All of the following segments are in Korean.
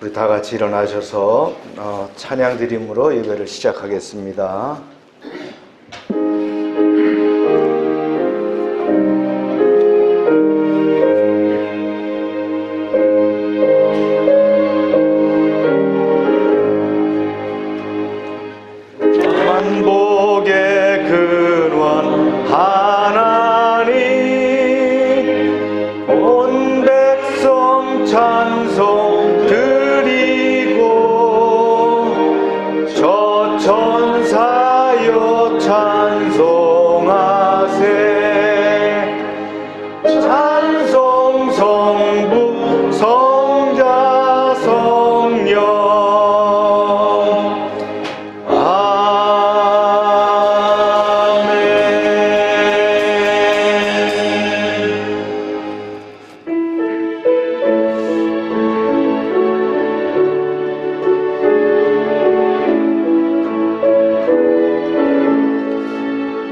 우리 다 같이 일어나셔서 찬양 드림으로 예배를 시작하겠습니다. 만복의 근원 하나님, 온 백성 찬송 드리고 저 천사여 찬송하세. 찬송 성부 성자 성령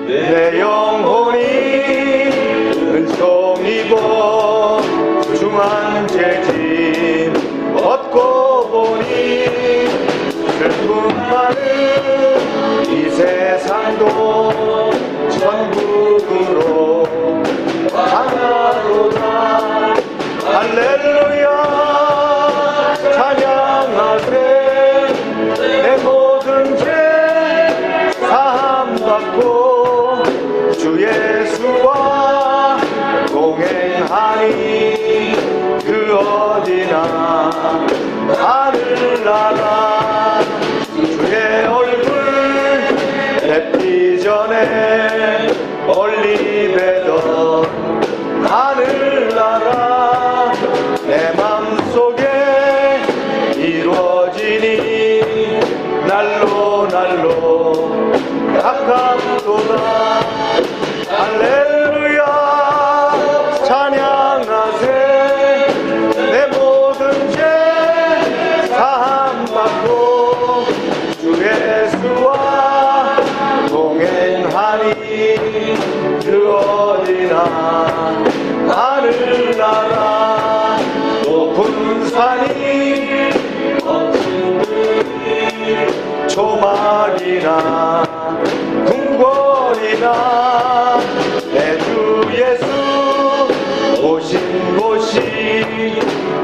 내 영혼이 은총입어 중한 죄짐 얻고 보니 슬픔 많은 이 세상도 천국으로 가나로다. 할렐루야 찬양하세. 내 모든 죄 사함받고 주 예수와 동행하니 그 어디나 하늘나라. 주의 얼굴 뵙기 전에 멀리 뵈던 하늘나라. 내 맘속에 이루어지니 날로 날로 가깝도다. 할렐루야 찬양하세. 내 모든 죄 사함받고 주 예수와 동행하니 그 어디나 하늘나라. 높은 산이 거친 들이 조막이나 궁궐이나 내 주 예수 오신 곳이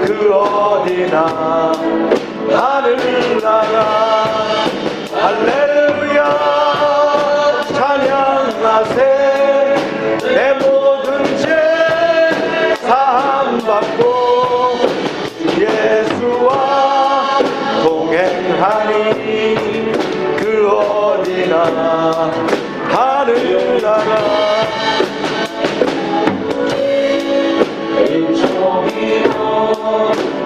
그 어디나 하늘나라. 할렐루야 찬양하세. 내 모든 죄 사함받고 주 예수와 동행하니 그 어디나 하늘나라. 은총이여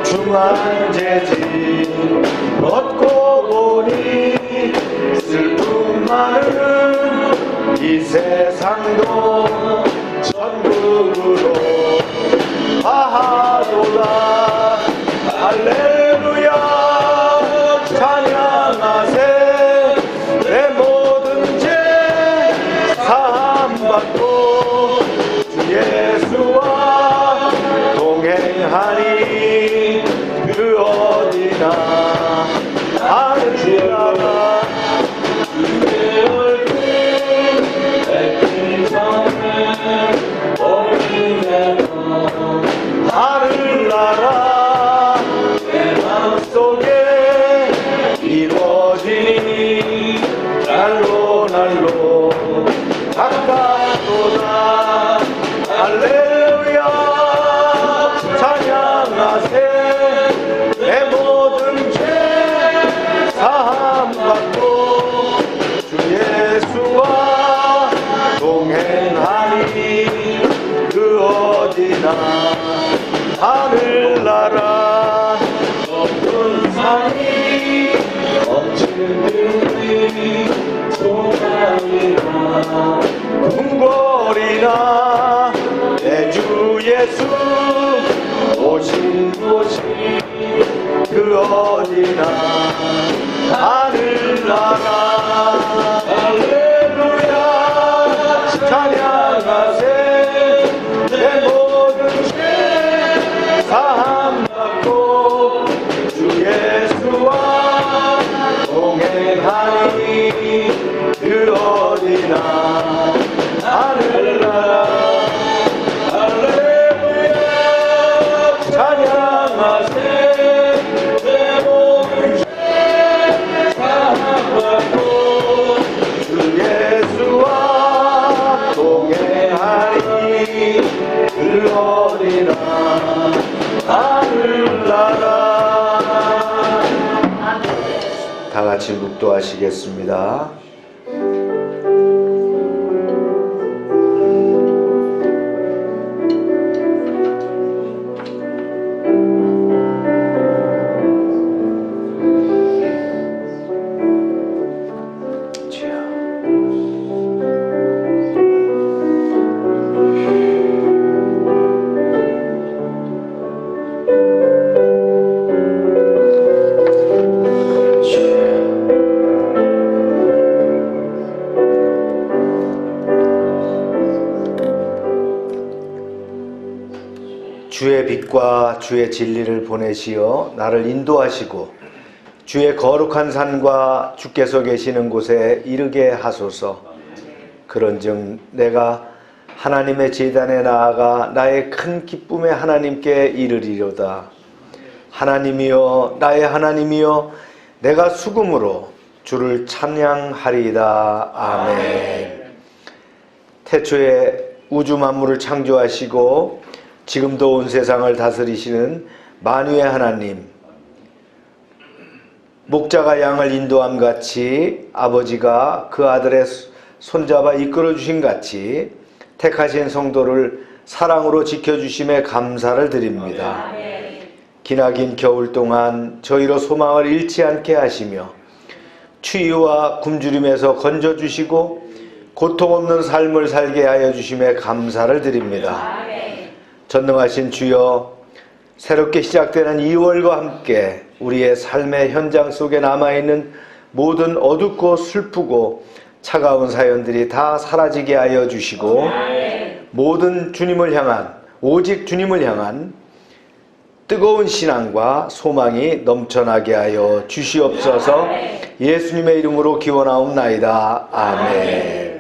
중한 죄짐 얻고 보니 슬픔 많은 이 세상도 천국으로 가하도다. 할렐루야 찬양하세. 내 모든 죄 사함받고 주 예수와 동행하니 그 어디나 하늘나라. 주의 얼굴 뵙기 전에 멀리 뵈던 하늘나라. 내 맘속에 이루어지니 날로 날로 가깝도다. 할렐루야 찬양하세. 내 모든 죄 사함받고 주 예수와 동행하니 그 어디나 하늘나라. 높은 산이 거친 들이 조망이나 궁궐이나 내 주 예수 오신 곳이 그 어디나 하늘나라. 할렐루야 찬양하세. 내 모든 죄 사함받고 주의 다 같이 묵도하시겠습니다. 주의 빛과 주의 진리를 보내시어 나를 인도하시고 주의 거룩한 산과 주께서 계시는 곳에 이르게 하소서. 그런즉 내가 하나님의 제단에 나아가 나의 큰 기쁨의 하나님께 이르리로다. 하나님이여, 나의 하나님이여, 내가 수금으로 주를 찬양하리이다. 아멘. 태초에 우주 만물을 창조하시고 지금도 온 세상을 다스리시는 만유의 하나님, 목자가 양을 인도함 같이 아버지가 그 아들의 손잡아 이끌어 주신 같이 택하신 성도를 사랑으로 지켜주심에 감사를 드립니다. 기나긴 겨울 동안 저희로 소망을 잃지 않게 하시며 추위와 굶주림에서 건져주시고 고통 없는 삶을 살게 하여 주심에 감사를 드립니다. 전능하신 주여, 새롭게 시작되는 2월과 함께 우리의 삶의 현장 속에 남아있는 모든 어둡고 슬프고 차가운 사연들이 다 사라지게 하여 주시고 모든 주님을 향한, 오직 주님을 향한 뜨거운 신앙과 소망이 넘쳐나게 하여 주시옵소서. 예수님의 이름으로 기원하옵나이다. 아멘.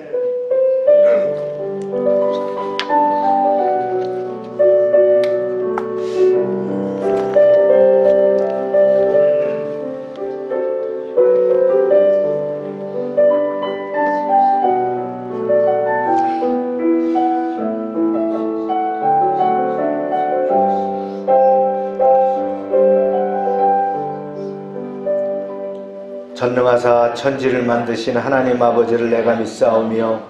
전능하사 천지를 만드신 하나님 아버지를 내가 믿사오며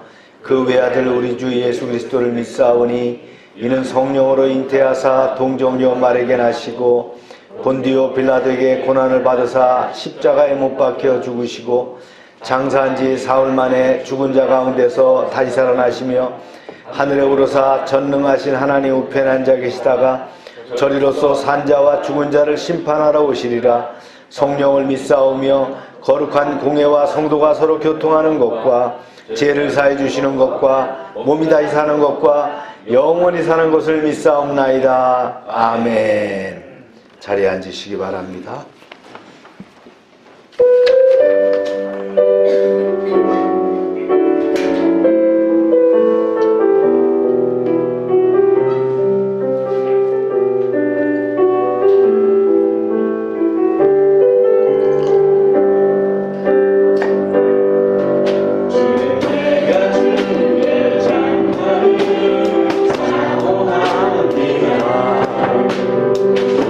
그 외아들 우리 주 예수 그리스도를 믿사오니 이는 성령으로 잉태하사 동정녀 마리아에게 나시고 본디오 빌라도에게 고난을 받으사 십자가에 못 박혀 죽으시고 장사한 지 사흘 만에 죽은 자 가운데서 다시 살아나시며 하늘에 오르사 전능하신 하나님 우편에 앉아 계시다가 저리로서 산자와 죽은 자를 심판하러 오시리라. 성령을 믿사오며 거룩한 공회와 성도가 서로 교통하는 것과 죄를 사해 주시는 것과 몸이 다시 사는 것과 영원히 사는 것을 믿사옵나이다. 아멘. 자리에 앉으시기 바랍니다.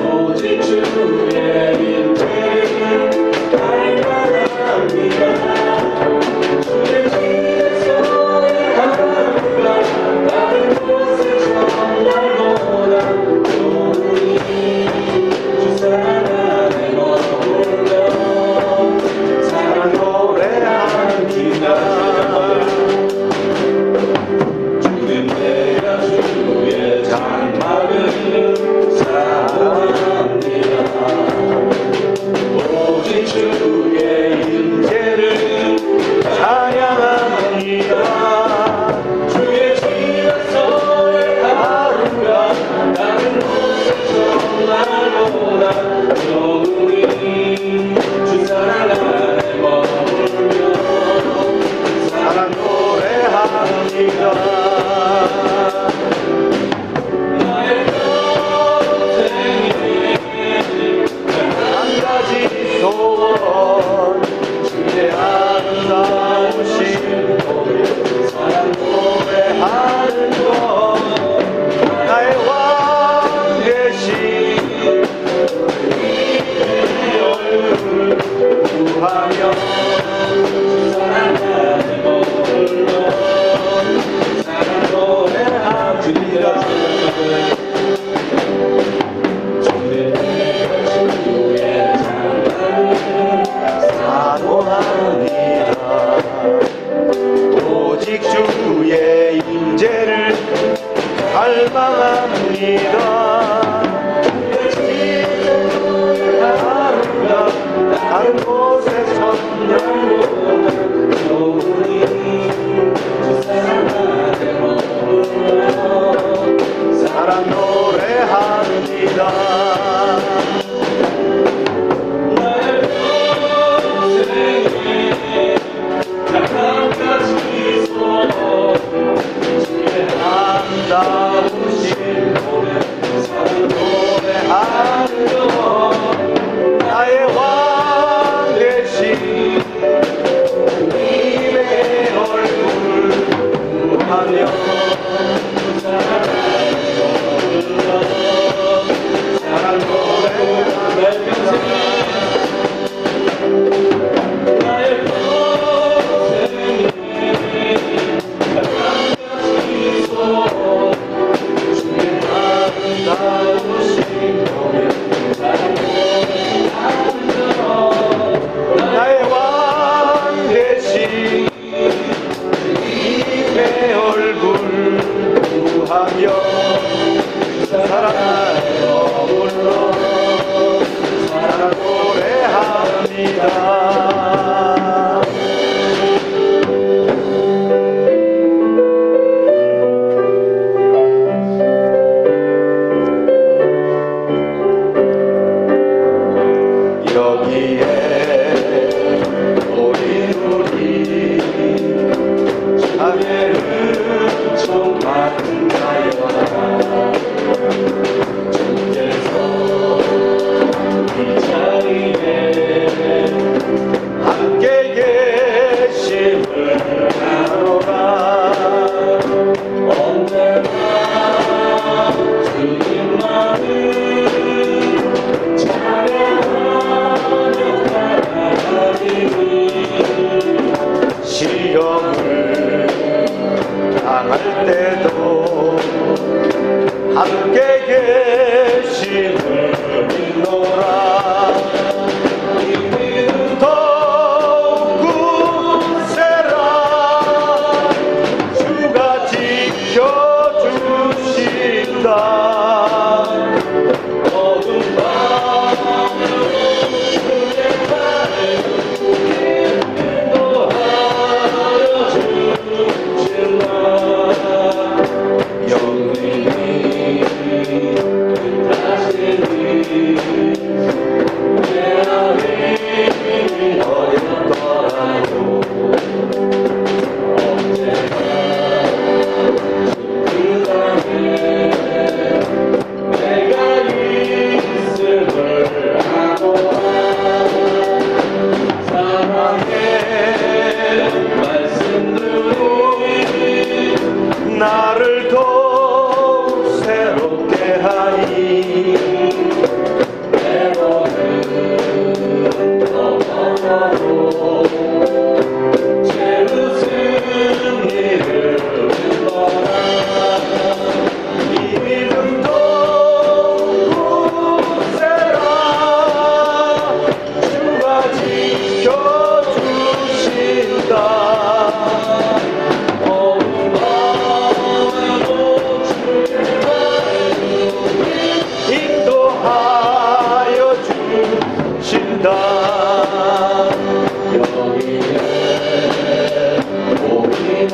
오직 주의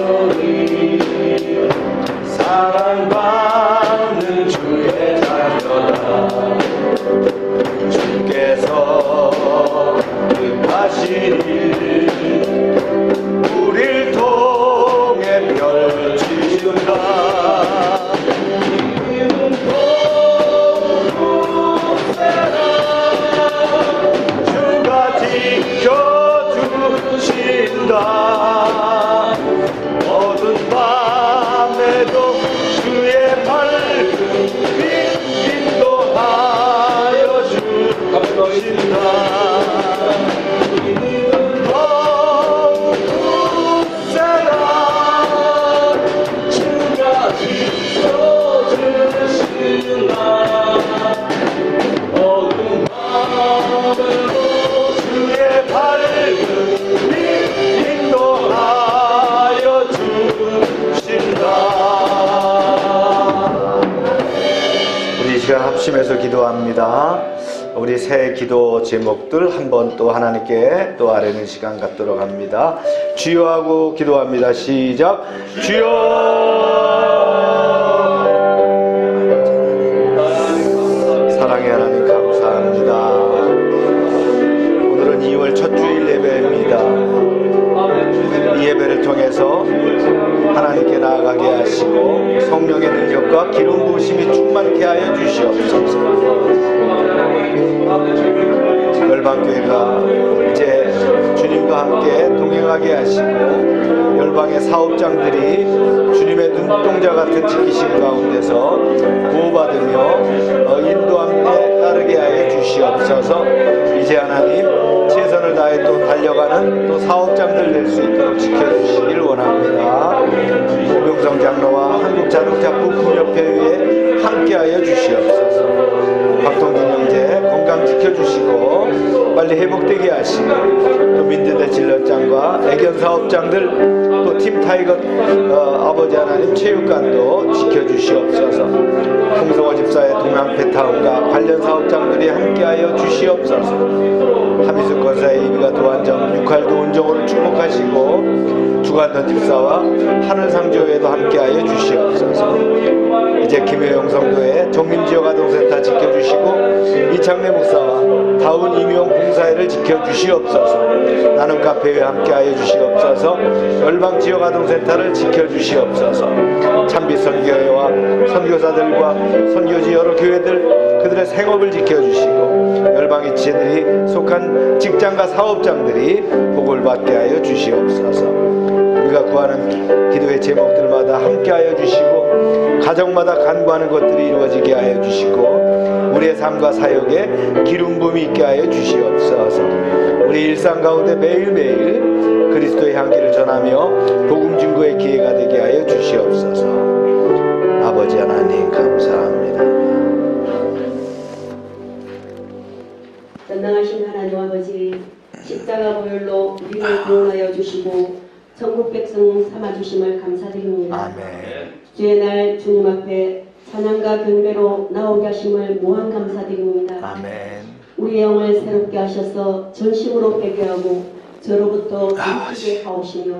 우리 사랑받는 주의 자녀다. 주께서 뜻하시니 우릴 통해 펼치신다. 주가 지켜주신다. 어두운 밤에도 주의 밝은 빛 인도하여 주신다. 어두운 주가 지켜주신다. 어두운 밤에도 주의 밝은 빛 인도하여 주신다. 우리 이 시간 합심해서 기도합니다. 우리 새 기도 제목들 한번 또 하나님께 또 아뢰는 시간 갖도록 합니다. 주여 하고 기도합니다. 시작. 주여. 사랑의 하나님 감사합니다. 오늘은 2월 첫 주일 예배입니다. 이 예배를 통해서 하나님께 나아가게 하시고 성령의 능력과 기름 부으심이 충만케 하여 주시옵소서. 열방교회가 이제 주님과 함께 동행하게 하시고 열방의 사업장들이 주님의 눈동자 같은 지키심 가운데서 보호받으며 인도함에 따르게 하여 주시옵소서. 이제 하나님 최선을 다해 또 달려가는 또 사업장들 될 수 있도록 지켜주시길 원합니다. 오병성 장로와 한국자동차 부품협회에 함께하여 주시옵소서. 박동준 형제 건강 지켜주시고 빨리 회복되게 하시고 또 민들레 진런장과 애견 사업장들 또 팀 타이거 아버지 하나님 체육관도 지켜주시옵소서. 홍성호 집사의 동양페타운과 관련 사업장들이 함께하여 주시옵소서. 하미숙 권사의 이비가 도안점 6할도 운정으로 축복하시고 주관던 집사와 하늘상조회도 함께하여 주시옵소서. 이제 김혜영 성도의 정림지역 아동센터 지켜주시고 이창래 목사와 다운 임용 봉사회를 지켜주시옵소서. 나눔 카페에 함께하여 주시옵소서. 열방 지역 아동센터를 지켜주시옵소서. 참빛 선교회와 선교사들과 선교지 여러 교회들 그들의 생업을 지켜주시고 열방 이치들이 속한 직장과 사업장들이 복을 받게 하여 주시옵소서. 우리가 구하는 기도의 제목들마다 함께하여 주시고 가정마다 간구하는 것들이 이루어지게 하여 주시고 우리의 삶과 사역에 기름 부음이 있게 하여 주시옵소서. 우리 일상 가운데 매일매일 그리스도의 향기를 전하며 복음 증거의 기회가 되게 하여 주시옵소서. 아버지 하나님 감사합니다. 전능하신 하나님 아버지, 십자가 보혈로 우리를 구원하여 주시고 천국 백성 삼아주심을 감사드립니다. 아멘. 주의 날 주님 앞에 찬양과 경배로 나오게 하심을 무한 감사드립니다. 아멘. 우리의 영을 새롭게 하셔서 전심으로 회개하고 저로부터 지키게 하오시며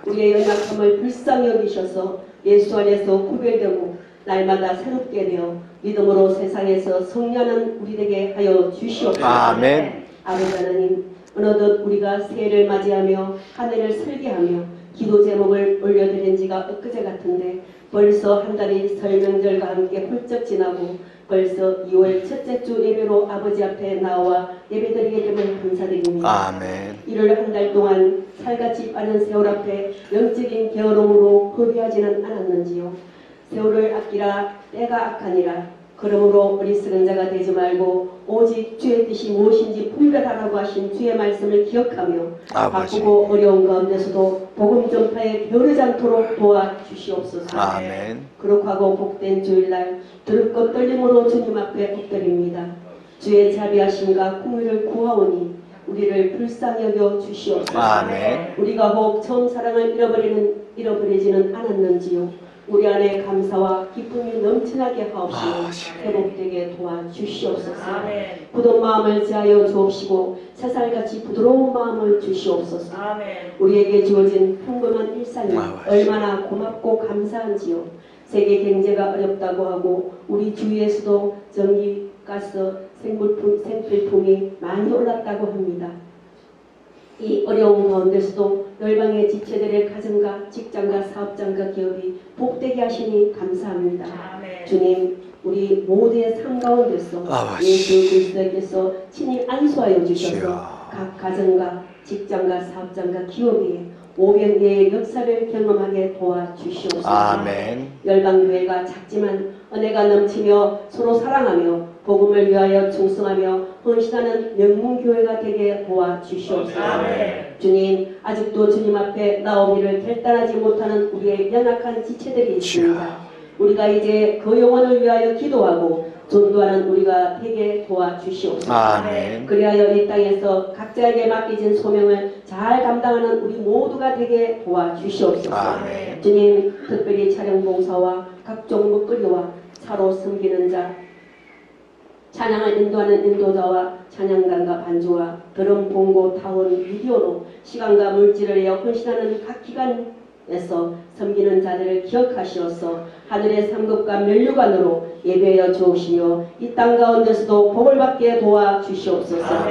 우리의 연약함을 불쌍히 여기셔서 예수 안에서 구별되고 날마다 새롭게 되어 믿음으로 세상에서 승리하는 우리 되게 하여 주시옵소서. 아멘. 아버지 하나님, 어느덧 우리가 새해를 맞이하며 한 해를 설계하며 기도 제목을 올려드린 지가 엊그제 같은데 벌써 한 달이 설 명절과 함께 훌쩍 지나고 벌써 2월 첫째 주 예배로 아버지 앞에 나와 예배드리게 됨을 감사드립니다. 아멘. 이를 한 달 동안 살같이 빠른 세월 앞에 영적인 게으름으로 허비하지는 않았는지요. 세월을 아끼라 때가 악하니라. 그러므로 어리석은 자가 되지 말고 오직 주의 뜻이 무엇인지 분별하라고 하신 주의 말씀을 기억하며 아버지. 바쁘고 어려운 가운데서도 복음 전파에 게으르지 않도록 도와주시옵소서. 아멘. 거룩하고 복된 주일날 두렵고 떨림으로 주님 앞에 엎드립니다. 주의 자비하심과 긍휼을 구하오니 우리를 불쌍히 여겨 주시옵소서. 아멘. 우리가 혹 처음 사랑을 잃어버리지는 않았는지요. 우리 안에 감사와 기쁨이 넘쳐나게 하옵시며 회복되게 도와주시옵소서. 굳은 마음을 지하여 주옵시고 새살같이 부드러운 마음을 주시옵소서. 우리에게 주어진 평범한 일상이 얼마나 고맙고 감사한지요. 세계 경제가 어렵다고 하고 우리 주위에서도 전기, 가스, 생필품이 많이 올랐다고 합니다. 이 어려운 가운데서도 열방의 지체들의 가정과 직장과 사업장과 기업이 복되게 하시니 감사합니다. 주님, 우리 모두의 삶 가운데서 예수 그리스도께서 친히 안수하여 주셔서 각 가정과 직장과 사업장과 기업이 오병이의 역사를 경험하게 도와주시옵소서. 아멘. 열방교회가 작지만 은혜가 넘치며 서로 사랑하며 복음을 위하여 충성하며 헌신하는 명문교회가 되게 도와주시옵소서. 주님, 아직도 주님 앞에 나오기를 결단하지 못하는 우리의 연약한 지체들이 있습니다. 우리가 이제 그 영혼을 위하여 기도하고 전도하는 우리가 되게 도와주시옵소서. 아멘. 그리하여 이 땅에서 각자에게 맡겨진 소명을 잘 감당하는 우리 모두가 되게 도와주시옵소서. 아멘. 주님, 특별히 촬영봉사와 각종 먹거리와 차로 섬기는 자, 찬양을 인도하는 인도자와 찬양단과 반주와 드럼, 봉고, 타원, 미디어로 시간과 물질을 내어 헌신하는 각 기관에서 섬기는 자들을 기억하시어서 하늘의 상급과 면류관으로 예배하여 주옵시며 이 땅 가운데서도 복을 받게 도와주시옵소서.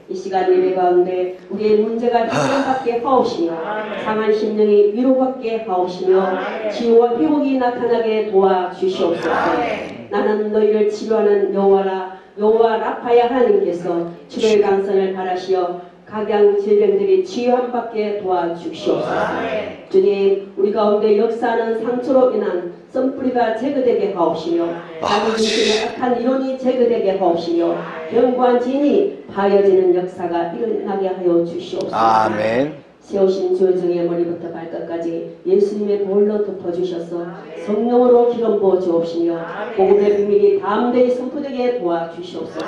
이 시간 예배 가운데 우리의 문제가 해결받게 하옵시며 상한 심령이 위로받게 하옵시며 치유와 회복이 나타나게 도와주시옵소서. 나는 너희를 치료하는 여호와라. 여호와 라파야 하나님께서 치료의 강선을 바라시어 각양 질병들이 치유함 받게 도와주시옵소서. 주님, 우리 가운데 역사하는 상처로 인한 썸뿌리가 제거되게 하옵시며 자기 중심의 악한 이론이 제거되게 하옵시며 견고한 진이 파여지는 역사가 일어나게 하여 주시옵소서. 아멘. 세우신 조정의 머리부터 발끝까지 예수님의 볼로 덮어주셔서 성령으로 기름 부어 주옵시며 복음의 비밀이 담대히 선포되게 도와주시옵소서.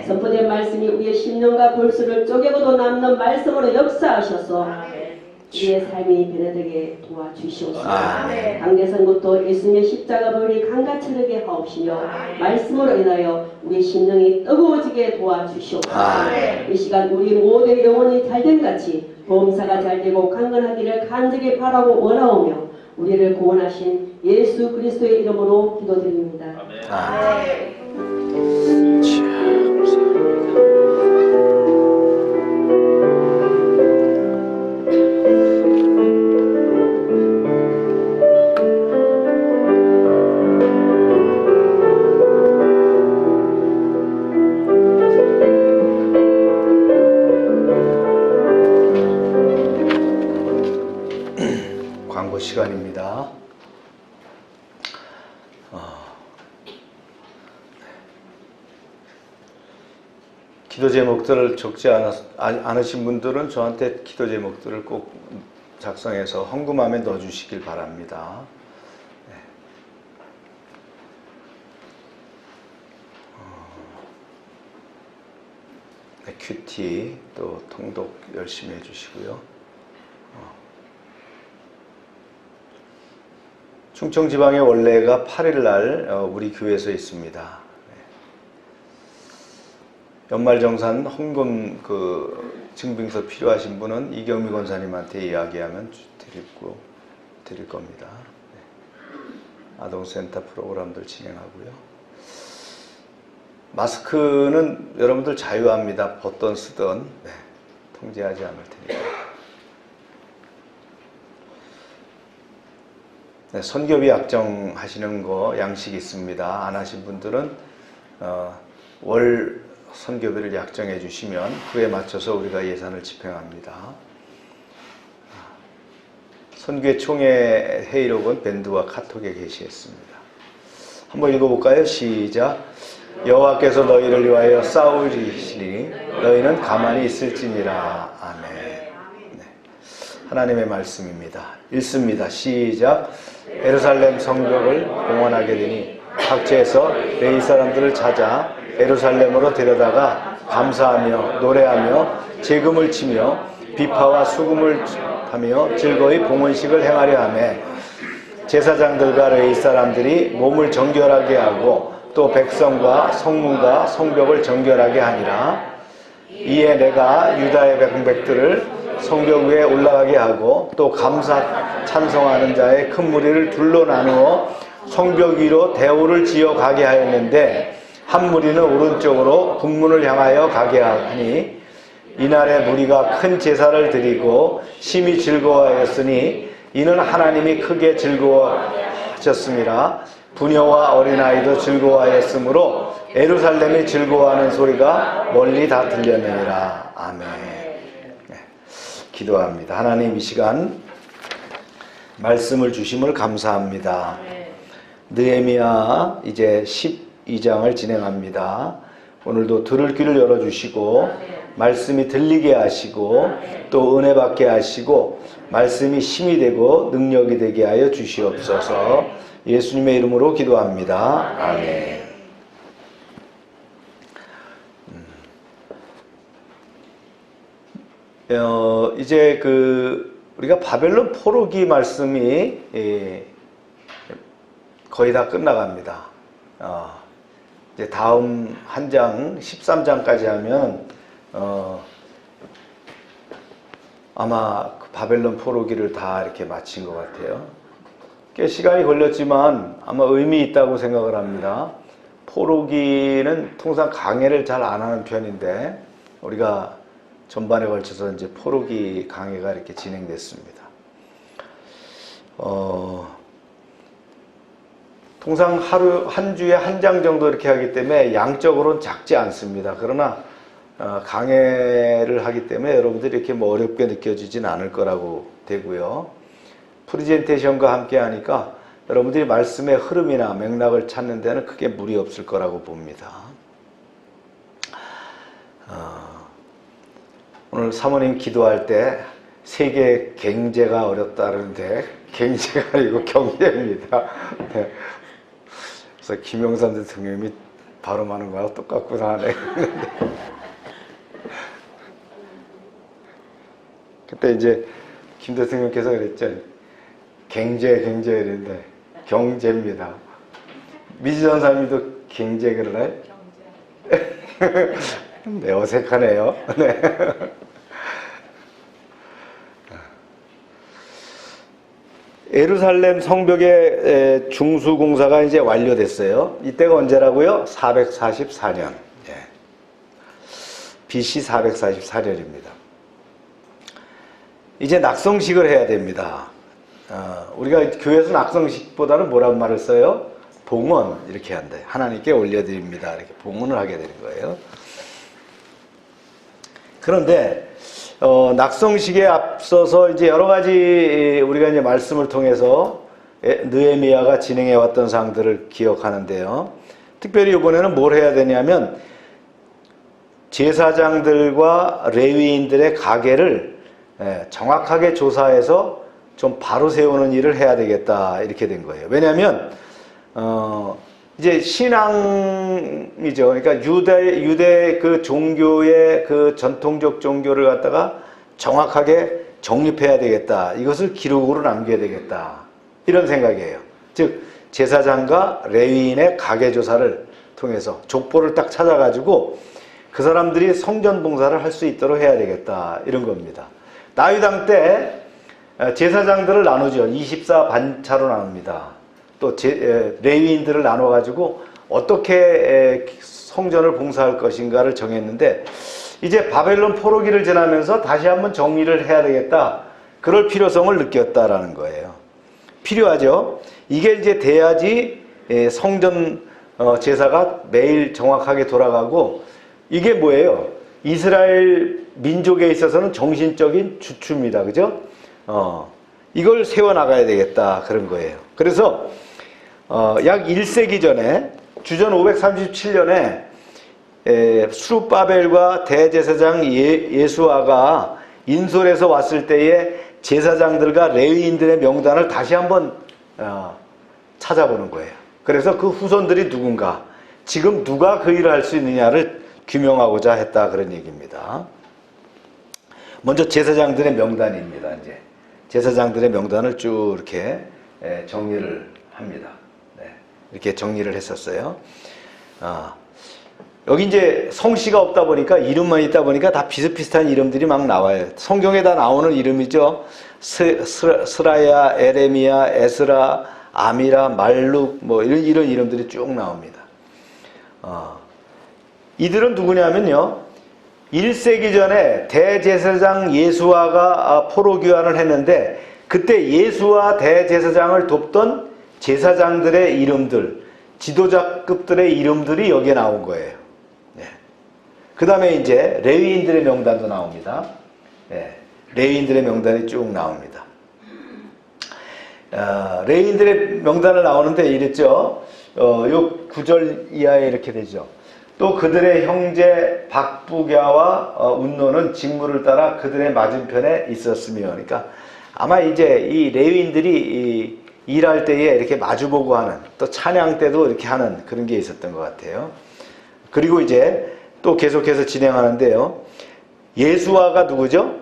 선포된 말씀이 우리의 심령과 골수를 쪼개고도 남는 말씀으로 역사하셔서 우리의 삶이 변화되게 도와주시옵소서. 강대선부터 예수님의 십자가 보혈이 강같이 흐르게 하옵시며 말씀으로 인하여 우리의 심령이 뜨거워지게 도와주시옵소서. 이 시간 우리 모두의 영혼이 잘된 같이 보험사가 잘되고 강건하기를 간절히 바라고 원하오며 우리를 구원하신 예수 그리스도의 이름으로 기도드립니다. 아멘. 광고 시간입니다. 기도 제목들을 적지 않으신 분들은 저한테 기도 제목들을 꼭 작성해서 헌금함에 넣어주시길 바랍니다. 큐티 또 통독 열심히 해주시고요. 충청지방의 원래가 8일날 우리 교회에서 있습니다. 연말정산 헌금 증빙서 필요하신 분은 이경미 권사님한테 이야기하면 드릴 겁니다. 아동센터 프로그램들 진행하고요. 마스크는 여러분들 자유합니다. 벗던 쓰던 통제하지 않을 테니까. 선교비 약정하시는 거 양식 있습니다. 안 하신 분들은 월 선교비를 약정해 주시면 그에 맞춰서 우리가 예산을 집행합니다. 선교회 총회 회의록은 밴드와 카톡에 게시했습니다. 한번 읽어볼까요? 시작. 여호와께서 너희를 위하여 싸우시리니 너희는 가만히 있을지니라. 아멘. 하나님의 말씀입니다. 읽습니다. 시작. 예루살렘 성벽을 공헌하게 되니 각지에서 레위 사람들을 찾아 예루살렘으로 데려다가 감사하며 노래하며 제금을 치며 비파와 수금을 하며 즐거이 봉헌식을 행하려 하며 제사장들과 레위 사람들이 몸을 정결하게 하고 또 백성과 성문과 성벽을 정결하게 하니라. 이에 내가 유다의 백성들을 성벽 위에 올라가게 하고 또 감사 찬송하는 자의 큰 무리를 둘로 나누어 성벽 위로 대오를 지어 가게 하였는데 한 무리는 오른쪽으로 북문을 향하여 가게 하니 이날에 무리가 큰 제사를 드리고 심히 즐거워하였으니 이는 하나님이 크게 즐거워하셨음이라. 부녀와 어린아이도 즐거워하였으므로 예루살렘이 즐거워하는 소리가 멀리 다 들렸느니라. 아멘. 네, 기도합니다. 하나님, 이 시간 말씀을 주심을 감사합니다. 느헤미야 이제 12장을 진행합니다. 오늘도 들을 귀를 열어주시고 말씀이 들리게 하시고 또 은혜 받게 하시고 말씀이 힘이 되고 능력이 되게 하여 주시옵소서. 예수님의 이름으로 기도합니다. 아멘. 이제 우리가 바벨론 포로기 말씀이 거의 다 끝나갑니다. 이제 다음 한 장 13장까지 하면 아마 그 바벨론 포로기를 다 이렇게 마친 것 같아요. 꽤 시간이 걸렸지만 아마 의미 있다고 생각을 합니다. 포로기는 통상 강해를 잘 안 하는 편인데 우리가 전반에 걸쳐서 이제 포로기 강해가 이렇게 진행됐습니다. 통상 한 주에 한 장 정도 이렇게 하기 때문에 양적으로는 작지 않습니다. 그러나 강해를 하기 때문에 여러분들이 이렇게 뭐 어렵게 느껴지진 않을 거라고 되고요. 프리젠테이션과 함께 하니까 여러분들이 말씀의 흐름이나 맥락을 찾는 데는 크게 무리 없을 거라고 봅니다. 오늘 사모님 기도할 때 세계 경제가 어렵다는데 경제가 아니고 경제입니다. 네. 그래서 김영삼 대통령이 발음하는 거하고 똑같구나 하네. 그때 이제 김 대통령께서 그랬죠. 경제 이랬는데 경제입니다. 미지전 사님도 경제 그러나요? 경제. 네, 어색하네요. 네. 예루살렘 성벽의 중수 공사가 이제 완료됐어요. 이때가 언제라고요? 444년. 예. BC 444년입니다. 이제 낙성식을 해야 됩니다. 우리가 교회에서 낙성식보다는 뭐라는 말을 써요? 봉헌 이렇게 한대. 하나님께 올려드립니다. 이렇게 봉헌을 하게 되는 거예요. 그런데 낙성식에 앞서서 이제 여러 가지 우리가 이제 말씀을 통해서 느헤미야가 진행해 왔던 사항들을 기억하는데요. 특별히 이번에는 뭘 해야 되냐면 제사장들과 레위인들의 가계를 정확하게 조사해서 좀 바로 세우는 일을 해야 되겠다 이렇게 된 거예요. 왜냐하면 이제 신앙이죠. 그러니까 유대 그 종교의 그 전통적 종교를 갖다가 정확하게 정립해야 되겠다. 이것을 기록으로 남겨야 되겠다. 이런 생각이에요. 즉 제사장과 레위인의 가계 조사를 통해서 족보를 딱 찾아가지고 그 사람들이 성전 봉사를 할 수 있도록 해야 되겠다. 이런 겁니다. 다윗 왕 때 제사장들을 나누죠. 24반차로 나눕니다. 또 레위인들을 나눠가지고 어떻게 성전을 봉사할 것인가를 정했는데 이제 바벨론 포로기를 지나면서 다시 한번 정리를 해야 되겠다. 그럴 필요성을 느꼈다라는 거예요. 필요하죠. 이게 이제 돼야지 성전 제사가 매일 정확하게 돌아가고 이게 뭐예요? 이스라엘 민족에 있어서는 정신적인 주축입니다. 그죠? 이걸 세워나가야 되겠다. 그런 거예요. 그래서 약 1세기 전에 주전 537년에 수룹바벨과 대제사장 예수아가 인솔에서 왔을 때에 제사장들과 레위인들의 명단을 다시 한번 찾아보는 거예요. 그래서 그 후손들이 누군가, 지금 누가 그 일을 할 수 있느냐를 규명하고자 했다 그런 얘기입니다. 먼저 제사장들의 명단입니다. 이제 제사장들의 명단을 쭉 이렇게 정리를 합니다. 네, 이렇게 정리를 했었어요. 여기 이제 성씨가 없다 보니까 이름만 있다 보니까 다 비슷비슷한 이름들이 막 나와요. 성경에 다 나오는 이름이죠. 스라야, 에레미야, 에스라, 아미라, 말룩 뭐 이런 이름들이 쭉 나옵니다. 이들은 누구냐면요. 1세기 전에 대제사장 예수아가 포로 귀환을 했는데 그때 예수아 대제사장을 돕던 제사장들의 이름들, 지도자급들의 이름들이 여기에 나온 거예요. 그 다음에 이제 레위인들의 명단도 나옵니다. 레위인들의 명단이 쭉 나옵니다. 레위인들의 명단을 나오는데 이랬죠. 요 9절 이하에 이렇게 되죠. 또 그들의 형제 박부갸와 운노는 직무를 따라 그들의 맞은편에 있었으며, 그러니까 아마 이제 이 레위인들이 일할 때에 이렇게 마주보고 하는, 또 찬양 때도 이렇게 하는 그런 게 있었던 것 같아요. 그리고 이제 또 계속해서 진행하는데요. 예수아가 누구죠?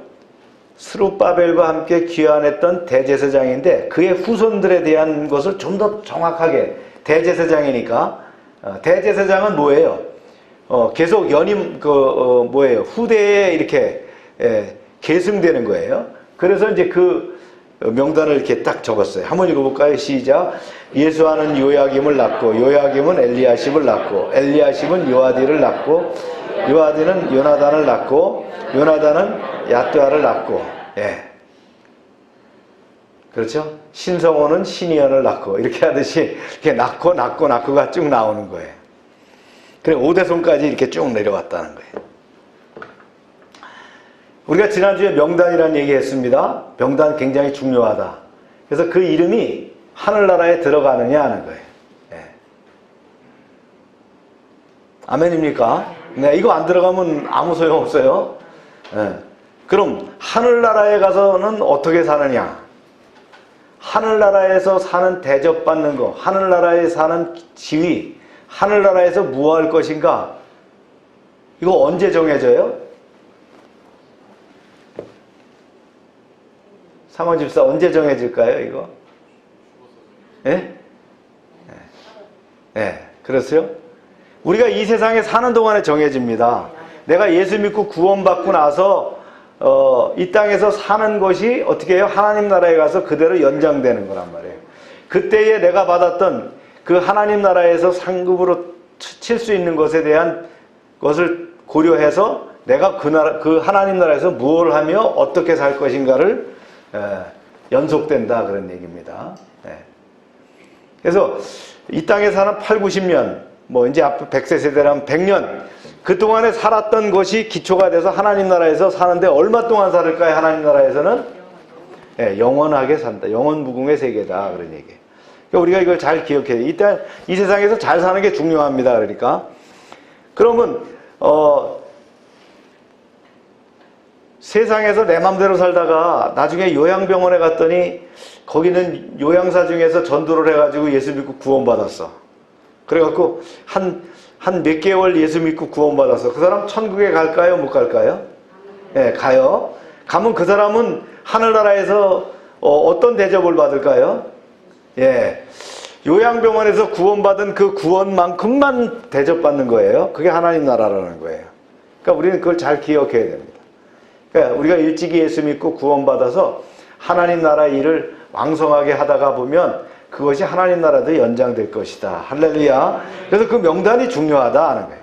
스룹바벨과 함께 귀환했던 대제사장인데 그의 후손들에 대한 것을 좀 더 정확하게, 대제사장이니까 대제사장은 뭐예요? 계속 연임 후대에 이렇게 계승되는 거예요. 그래서 이제 그 명단을 이렇게 딱 적었어요. 한번 읽어볼까요? 시작. 예수아는 요야김을 낳고 요야김은 엘리야십을 낳고 엘리야십은 요아디를 낳고 요아디는 요나단을 낳고 요나단은 야뚜아를 낳고, 그렇죠? 신성호는 시니언을 낳고 이렇게 하듯이 이렇게 낳고가 쭉 나오는 거예요. 그래 오대손까지 이렇게 쭉 내려왔다는 거예요. 우리가 지난주에 명단이라는 얘기 했습니다. 명단 굉장히 중요하다. 그래서 그 이름이 하늘나라에 들어가느냐 하는 거예요. 아멘입니까? 네, 이거 안 들어가면 아무 소용 없어요. 그럼 하늘나라에 가서는 어떻게 사느냐? 하늘나라에서 사는 대접받는 거, 하늘나라에 사는 지위, 하늘나라에서 뭐 할 것인가? 이거 언제 정해져요? 상원집사 언제 정해질까요, 이거? 그렇어요? 우리가 이 세상에 사는 동안에 정해집니다. 내가 예수 믿고 구원받고 나서 이 땅에서 사는 것이 어떻게 해요? 하나님 나라에 가서 그대로 연장되는 거란 말이에요. 그때에 내가 받았던 그 하나님 나라에서 상급으로 칠 수 있는 것에 대한 것을 고려해서 내가 그 하나님 나라에서 무엇을 하며 어떻게 살 것인가를 연속된다 그런 얘기입니다. 그래서 이 땅에 사는 8, 90년, 뭐 이제 앞으로 100세 세대라면 100년, 그동안에 살았던 것이 기초가 돼서 하나님 나라에서 사는데 얼마 동안 살을까요? 하나님 나라에서는 영원하게 산다. 영원무궁의 세계다 그런 얘기예요. 그러니까 우리가 이걸 잘 기억해야 돼요. 일단 이 세상에서 잘 사는 게 중요합니다. 그러니까 그러면 세상에서 내 맘대로 살다가 나중에 요양병원에 갔더니 거기는 요양사 중에서 전도를 해가지고 예수 믿고 구원받았어. 그래갖고 한 몇 개월 예수 믿고 구원받았어. 그 사람 천국에 갈까요? 못 갈까요? 가요. 가면 그 사람은 하늘나라에서 어떤 대접을 받을까요? 요양병원에서 구원받은 그 구원만큼만 대접받는 거예요. 그게 하나님 나라라는 거예요. 그러니까 우리는 그걸 잘 기억해야 됩니다. 그러니까 우리가 일찍이 예수 믿고 구원받아서 하나님 나라 일을 왕성하게 하다가 보면 그것이 하나님 나라도 연장될 것이다. 할렐루야. 그래서 그 명단이 중요하다 하는 거예요.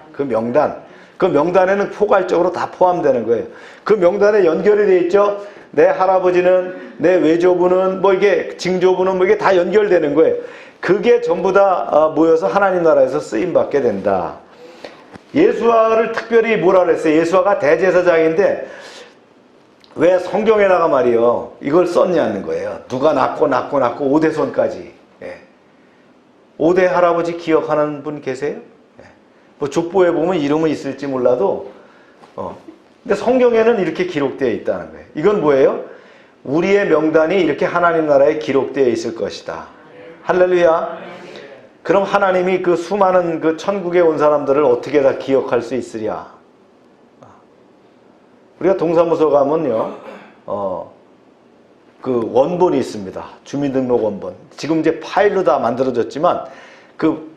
그 명단에는 포괄적으로 다 포함되는 거예요. 그 명단에 연결이 되어 있죠. 내 할아버지는, 내 외조부는, 뭐 이게 징조부는 뭐 이게 다 연결되는 거예요. 그게 전부 다 모여서 하나님 나라에서 쓰임 받게 된다. 예수아를 특별히 뭐라 그랬어요? 예수아가 대제사장인데 왜 성경에다가 말이요 이걸 썼냐는 거예요. 누가 낳고 5대손까지. 5대 할아버지 기억하는 분 계세요? 뭐 족보에 보면 이름은 있을지 몰라도 근데 성경에는 이렇게 기록되어 있다는 거예요. 이건 뭐예요? 우리의 명단이 이렇게 하나님 나라에 기록되어 있을 것이다. 할렐루야. 그럼 하나님이 그 수많은 그 천국에 온 사람들을 어떻게 다 기억할 수 있으랴? 우리가 동사무소 가면요, 그 원본이 있습니다. 주민등록 원본. 지금 이제 파일로 다 만들어졌지만 그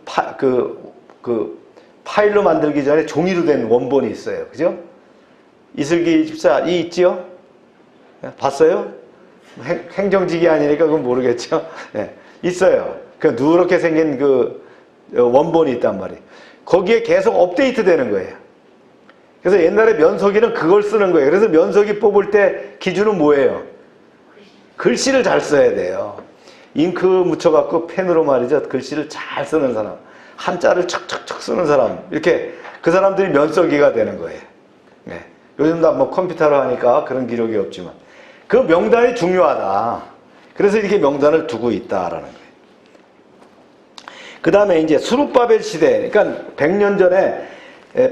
파일로 만들기 전에 종이로 된 원본이 있어요. 그죠? 이슬기 집사 이 있지요? 봤어요? 행정직이 아니니까 그건 모르겠죠. 네, 있어요. 그 누렇게 생긴 그 원본이 있단 말이에요. 거기에 계속 업데이트 되는 거예요. 그래서 옛날에 면석이는 그걸 쓰는 거예요. 그래서 면석이 뽑을 때 기준은 뭐예요? 글씨를 잘 써야 돼요. 잉크 묻혀갖고 펜으로 말이죠. 글씨를 잘 쓰는 사람, 한자를 척척척 쓰는 사람, 이렇게 그 사람들이 면석이가 되는 거예요. 네. 요즘 다 뭐 컴퓨터로 하니까 그런 기록이 없지만 그 명단이 중요하다. 그래서 이렇게 명단을 두고 있다라는 거예요. 그 다음에 이제 수룹바벨 시대, 그러니까 100년 전에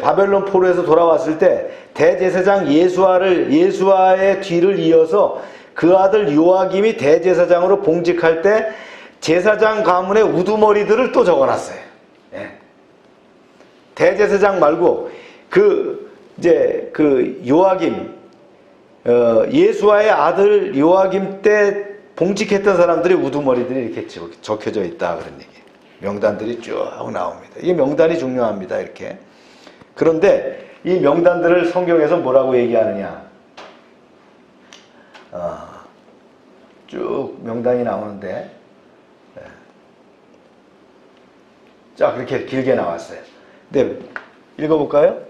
바벨론 포로에서 돌아왔을 때 대제사장 예수아의 뒤를 이어서 그 아들 요아김이 대제사장으로 봉직할 때 제사장 가문의 우두머리들을 또 적어놨어요. 예. 대제사장 말고 이제 요아김, 예수아의 아들 요아김 때 봉직했던 사람들의 우두머리들이 이렇게 적혀져 있다 그런 얘기예요. 명단들이 쭉 나옵니다. 이게 명단이 중요합니다. 이렇게. 그런데 이 명단들을 성경에서 뭐라고 얘기하느냐? 쭉 명단이 나오는데, 자, 그렇게 길게 나왔어요. 네, 읽어볼까요?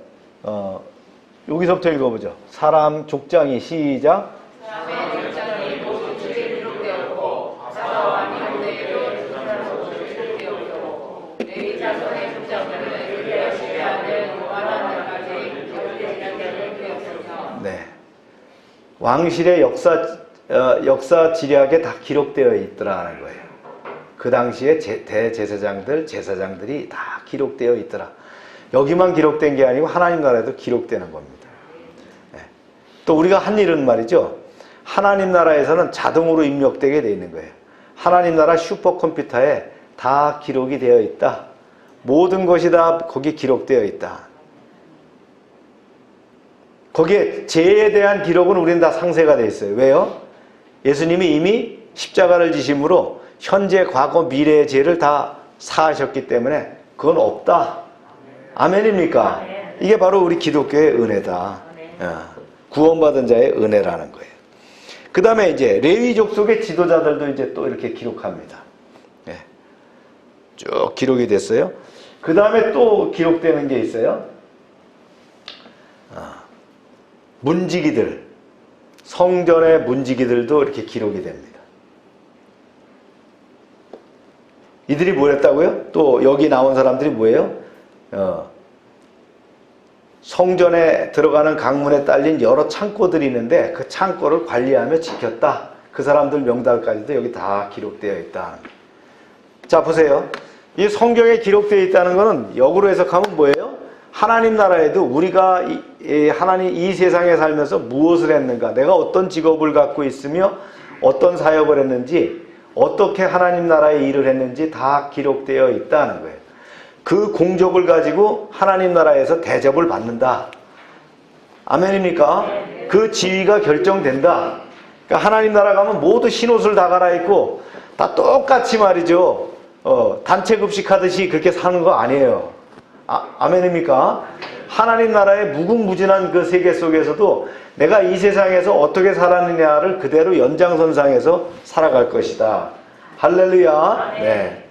여기서부터 읽어보죠. 사람 족장이 시작. 사람의 족장이 모두 주에 기록되었고 사자와 미혼대를 조선소로 기록되었고 레위 자손의 족장들은 엘리야십의 아들 요한한 날까지 기록되었으며 네, 왕실의 역사 지략에 다 기록되어 있더라는 거예요. 그 당시에 대제사장들, 제사장들이 다 기록되어 있더라. 여기만 기록된 게 아니고 하나님 나라에도 기록되는 겁니다. 네. 또 우리가 한 일은 말이죠. 하나님 나라에서는 자동으로 입력되게 되어 있는 거예요. 하나님 나라 슈퍼컴퓨터에 다 기록이 되어 있다. 모든 것이 다 거기 기록되어 있다. 거기에 죄에 대한 기록은 우리는 다 상세가 되어 있어요. 왜요? 예수님이 이미 십자가를 지심으로 현재, 과거, 미래의 죄를 다 사하셨기 때문에 그건 없다. 아멘입니까? 이게 바로 우리 기독교의 은혜다. 구원받은 자의 은혜라는 거예요. 그 다음에 이제 레위족 속의 지도자들도 이제 또 이렇게 기록합니다. 쭉 기록이 됐어요. 그 다음에 또 기록되는 게 있어요. 문지기들, 성전의 문지기들도 이렇게 기록이 됩니다. 이들이 뭐 했다고요? 또 여기 나온 사람들이 뭐예요? 성전에 들어가는 강문에 딸린 여러 창고들이 있는데 그 창고를 관리하며 지켰다. 그 사람들 명단까지도 여기 다 기록되어 있다. 자, 보세요. 이 성경에 기록되어 있다는 것은 역으로 해석하면 뭐예요? 하나님 나라에도 우리가 하나님 이 세상에 살면서 무엇을 했는가, 내가 어떤 직업을 갖고 있으며 어떤 사역을 했는지, 어떻게 하나님 나라의 일을 했는지 다 기록되어 있다는 거예요. 그 공적을 가지고 하나님 나라에서 대접을 받는다. 아멘입니까? 그 지위가 결정된다. 그러니까 하나님 나라 가면 모두 흰옷을 다 갈아입고 다 똑같이 말이죠. 단체 급식하듯이 그렇게 사는 거 아니에요. 아멘입니까? 하나님 나라의 무궁무진한 그 세계 속에서도 내가 이 세상에서 어떻게 살았느냐를 그대로 연장선상에서 살아갈 것이다. 할렐루야. 네.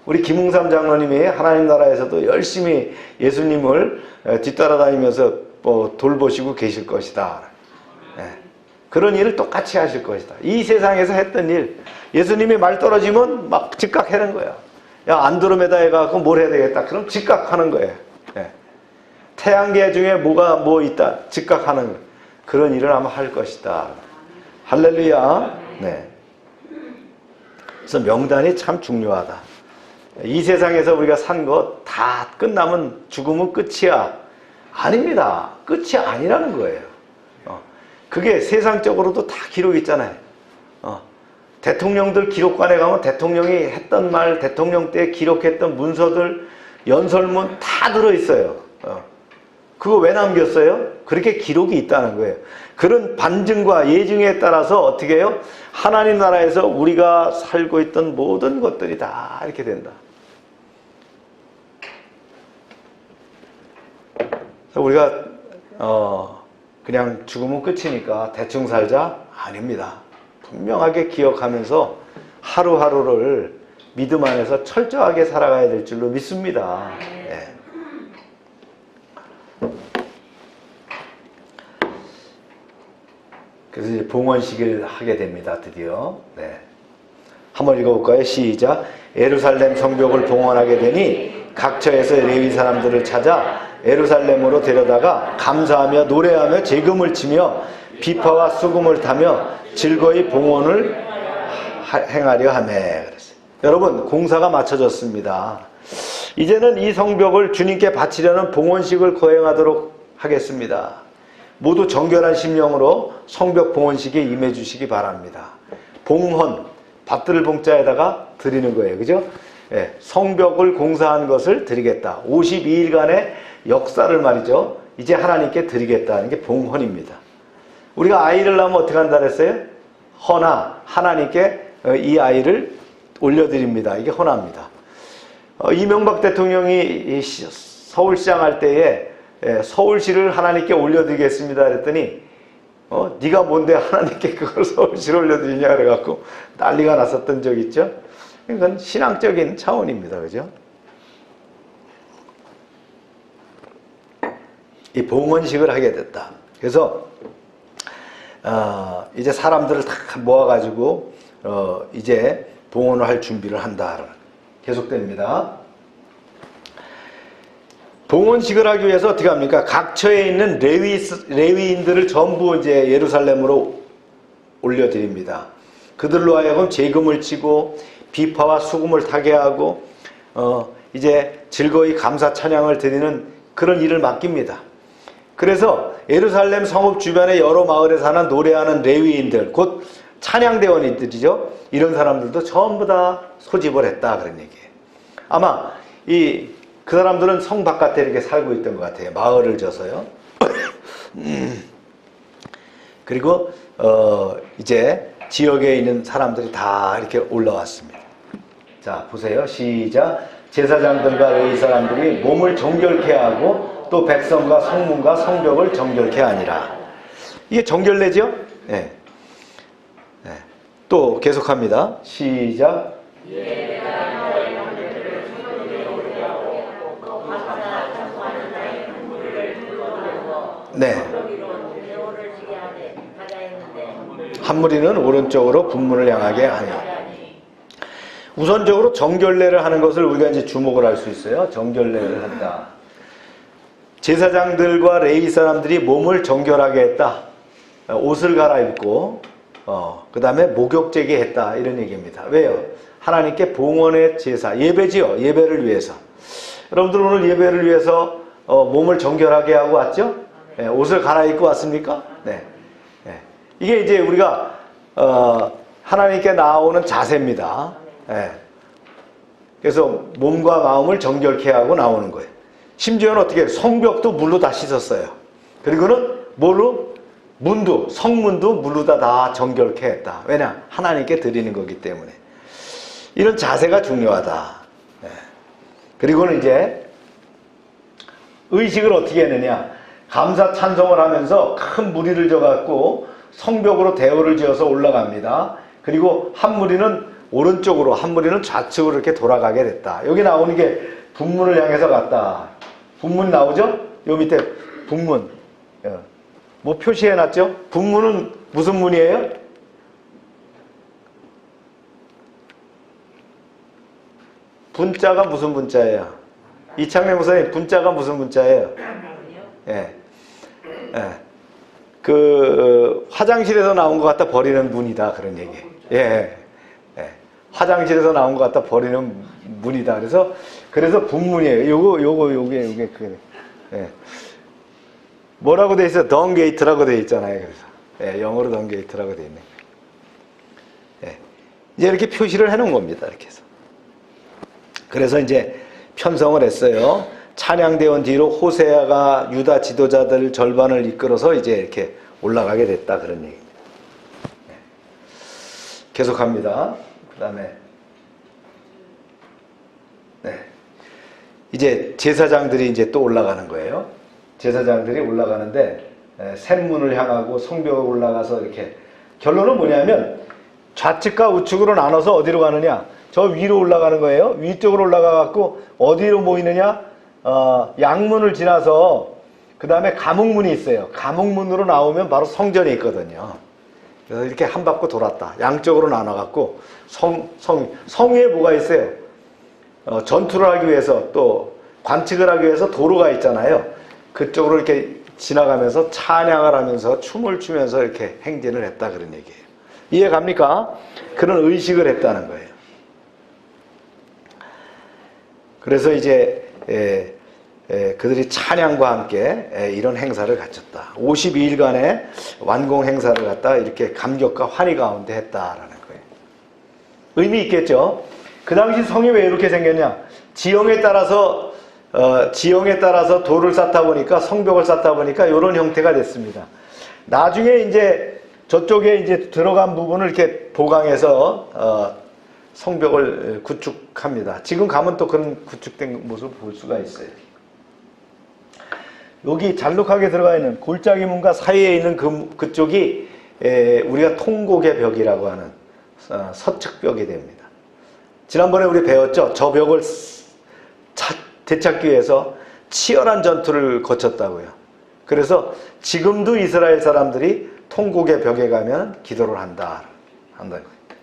우리 김웅삼 장로님이 하나님 나라에서도 열심히 예수님을 뒤따라다니면서 돌보시고 계실 것이다. 네. 그런 일을 똑같이 하실 것이다. 이 세상에서 했던 일, 예수님이 말 떨어지면 막 즉각 하는 거야. 야, 안드로메다 해갖고 뭘 해야 되겠다. 그럼 즉각 하는 거예요. 네. 태양계 중에 뭐 있다. 즉각 하는 거예요. 그런 일을 아마 할 것이다. 할렐루야. 네. 그래서 명단이 참 중요하다. 이 세상에서 우리가 산 것 다 끝나면 죽으면 끝이야. 아닙니다. 끝이 아니라는 거예요. 그게 세상적으로도 다 기록이 있잖아요. 대통령들 기록관에 가면 대통령이 했던 말, 대통령 때 기록했던 문서들, 연설문 다 들어있어요. 그거 왜 남겼어요? 그렇게 기록이 있다는 거예요. 그런 반증과 예증에 따라서 어떻게 해요? 하나님 나라에서 우리가 살고 있던 모든 것들이 다 이렇게 된다. 그래서 우리가 그냥 죽으면 끝이니까 대충 살자? 아닙니다. 분명하게 기억하면서 하루하루를 믿음 안에서 철저하게 살아가야 될 줄로 믿습니다. 네. 그래서 이제 봉헌식을 하게 됩니다. 드디어. 네. 한번 읽어볼까요? 시작. 예루살렘 성벽을 봉헌하게 되니 각처에서 레위 사람들을 찾아 예루살렘으로 데려다가 감사하며 노래하며 재금을 치며 비파와 수금을 타며 즐거이 봉헌을 행하려 하매. 그랬어요. 여러분, 공사가 마쳐졌습니다. 이제는 이 성벽을 주님께 바치려는 봉헌식을 거행하도록 하겠습니다. 모두 정결한 심령으로 성벽 봉헌식에 임해 주시기 바랍니다. 봉헌, 받들 봉자에다가 드리는 거예요. 그죠? 예, 성벽을 공사한 것을 드리겠다. 52일간의 역사를 말이죠. 이제 하나님께 드리겠다는 게 봉헌입니다. 우리가 아이를 낳으면 어떻게 한다 그랬어요? 헌화, 하나님께 이 아이를 올려드립니다. 이게 헌화입니다. 이명박 대통령이 서울시장 할 때에 서울시를 하나님께 올려드리겠습니다 그랬더니 네가 뭔데 하나님께 그걸 서울시를 올려드리냐 그래갖고 난리가 났었던 적이 있죠. 이건 신앙적인 차원입니다. 그죠? 이 봉헌식을 하게 됐다. 그래서 이제 사람들을 다 모아가지고 이제 봉헌을 할 준비를 한다. 계속됩니다. 봉헌식을 하기 위해서 어떻게 합니까? 각처에 있는 레위인들을 전부 이제 예루살렘으로 올려드립니다. 그들로 하여금 재금을 치고 비파와 수금을 타게 하고 이제 즐거이 감사 찬양을 드리는 그런 일을 맡깁니다. 그래서 예루살렘 성읍 주변의 여러 마을에 사는 노래하는 레위인들, 곧 찬양대원이들이죠. 이런 사람들도 전부 다 소집을 했다 그런 얘기예요. 아마 그 사람들은 성 바깥에 이렇게 살고 있던 것 같아요. 마을을 져서요. 그리고 이제 지역에 있는 사람들이 다 이렇게 올라왔습니다. 자, 보세요. 시작. 제사장들과 레위 사람들이 몸을 정결케 하고 또 백성과 성문과 성벽을 정결케 하니라. 이게 정결례죠? 네. 네. 또 계속합니다. 시작. 네. 한 무리는 오른쪽으로 분문을 향하게 하니. 우선적으로 정결례를 하는 것을 우리가 이제 주목을 할 수 있어요. 정결례를 한다. 제사장들과 레위 사람들이 몸을 정결하게 했다. 옷을 갈아입고 그 다음에 목욕제게 했다. 이런 얘기입니다. 왜요? 하나님께 봉헌의 제사, 예배지요. 예배를 위해서. 여러분들 오늘 예배를 위해서 몸을 정결하게 하고 왔죠? 네, 옷을 갈아입고 왔습니까? 네. 네. 이게 이제 우리가 하나님께 나오는 자세입니다. 네. 그래서 몸과 마음을 정결케 하고 나오는 거예요. 심지어는 어떻게 성벽도 물로 다 씻었어요. 그리고는 뭘로? 문도, 성문도 물로 다 정결케 했다. 왜냐? 하나님께 드리는 거기 때문에. 이런 자세가 중요하다. 네. 그리고는 이제 의식을 어떻게 했느냐? 감사 찬송을 하면서 큰 무리를 져갖고 성벽으로 대오를 지어서 올라갑니다. 그리고 한 무리는 오른쪽으로, 한 무리는 좌측으로 이렇게 돌아가게 됐다. 여기 나오는 게 분문을 향해서 갔다. 분문 나오죠? 요 밑에 분문. 뭐 표시해놨죠? 분문은 무슨 문이에요? 분자가 무슨 분자예요? 이창래 목사님, 분자가 무슨 분자예요? 예. 예. 화장실에서 나온 것 같다 버리는 문이다. 그런 얘기. 예. 예. 화장실에서 나온 것 같다 버리는 문이다. 그래서 분문이에요. 요게 예. 뭐라고 돼 있어요? 덩게이트라고 돼 있잖아요. 그래서. 예, 영어로 덩게이트라고 돼 있네. 예. 이제 이렇게 표시를 해 놓은 겁니다. 이렇게 해서. 그래서 이제 편성을 했어요. 찬양대원 뒤로 호세아가 유다 지도자들 절반을 이끌어서 이제 이렇게 올라가게 됐다 그런 얘기입니다. 네. 계속합니다. 그 다음에 네. 이제 제사장들이 이제 또 올라가는 거예요. 제사장들이 올라가는데 샘문을 향하고 성벽에 올라가서 이렇게 결론은 뭐냐면 좌측과 우측으로 나눠서 어디로 가느냐? 저 위로 올라가는 거예요. 위쪽으로 올라가 갖고 어디로 모이느냐? 양문을 지나서 그 다음에 가목문이 있어요. 가목문으로 나오면 바로 성전이 있거든요. 그래서 이렇게 한 바퀴 돌았다. 양쪽으로 나눠 갖고 성 위에 뭐가 있어요? 전투를 하기 위해서 또 관측을 하기 위해서 도로가 있잖아요. 그쪽으로 이렇게 지나가면서 찬양을 하면서 춤을 추면서 이렇게 행진을 했다 그런 얘기예요. 이해 갑니까? 그런 의식을 했다는 거예요. 그래서 이제 그들이 찬양과 함께 이런 행사를 갖췄다. 52일간의 완공 행사를 갖다 이렇게 감격과 환희 가운데 했다라는 거예요. 의미 있겠죠? 그 당시 성이 왜 이렇게 생겼냐? 지형에 따라서 돌을 쌓다 보니까 성벽을 쌓다 보니까 이런 형태가 됐습니다. 나중에 이제 저쪽에 이제 들어간 부분을 이렇게 보강해서 성벽을 구축합니다. 지금 가면 또 그런 구축된 모습을 볼 수가 있어요. 여기 잘록하게 들어가 있는 골짜기 문과 사이에 있는 그쪽이 우리가 통곡의 벽이라고 하는 서측벽이 됩니다. 지난번에 우리 배웠죠? 저 벽을 되찾기 위해서 치열한 전투를 거쳤다고요. 그래서 지금도 이스라엘 사람들이 통곡의 벽에 가면 기도를 한다.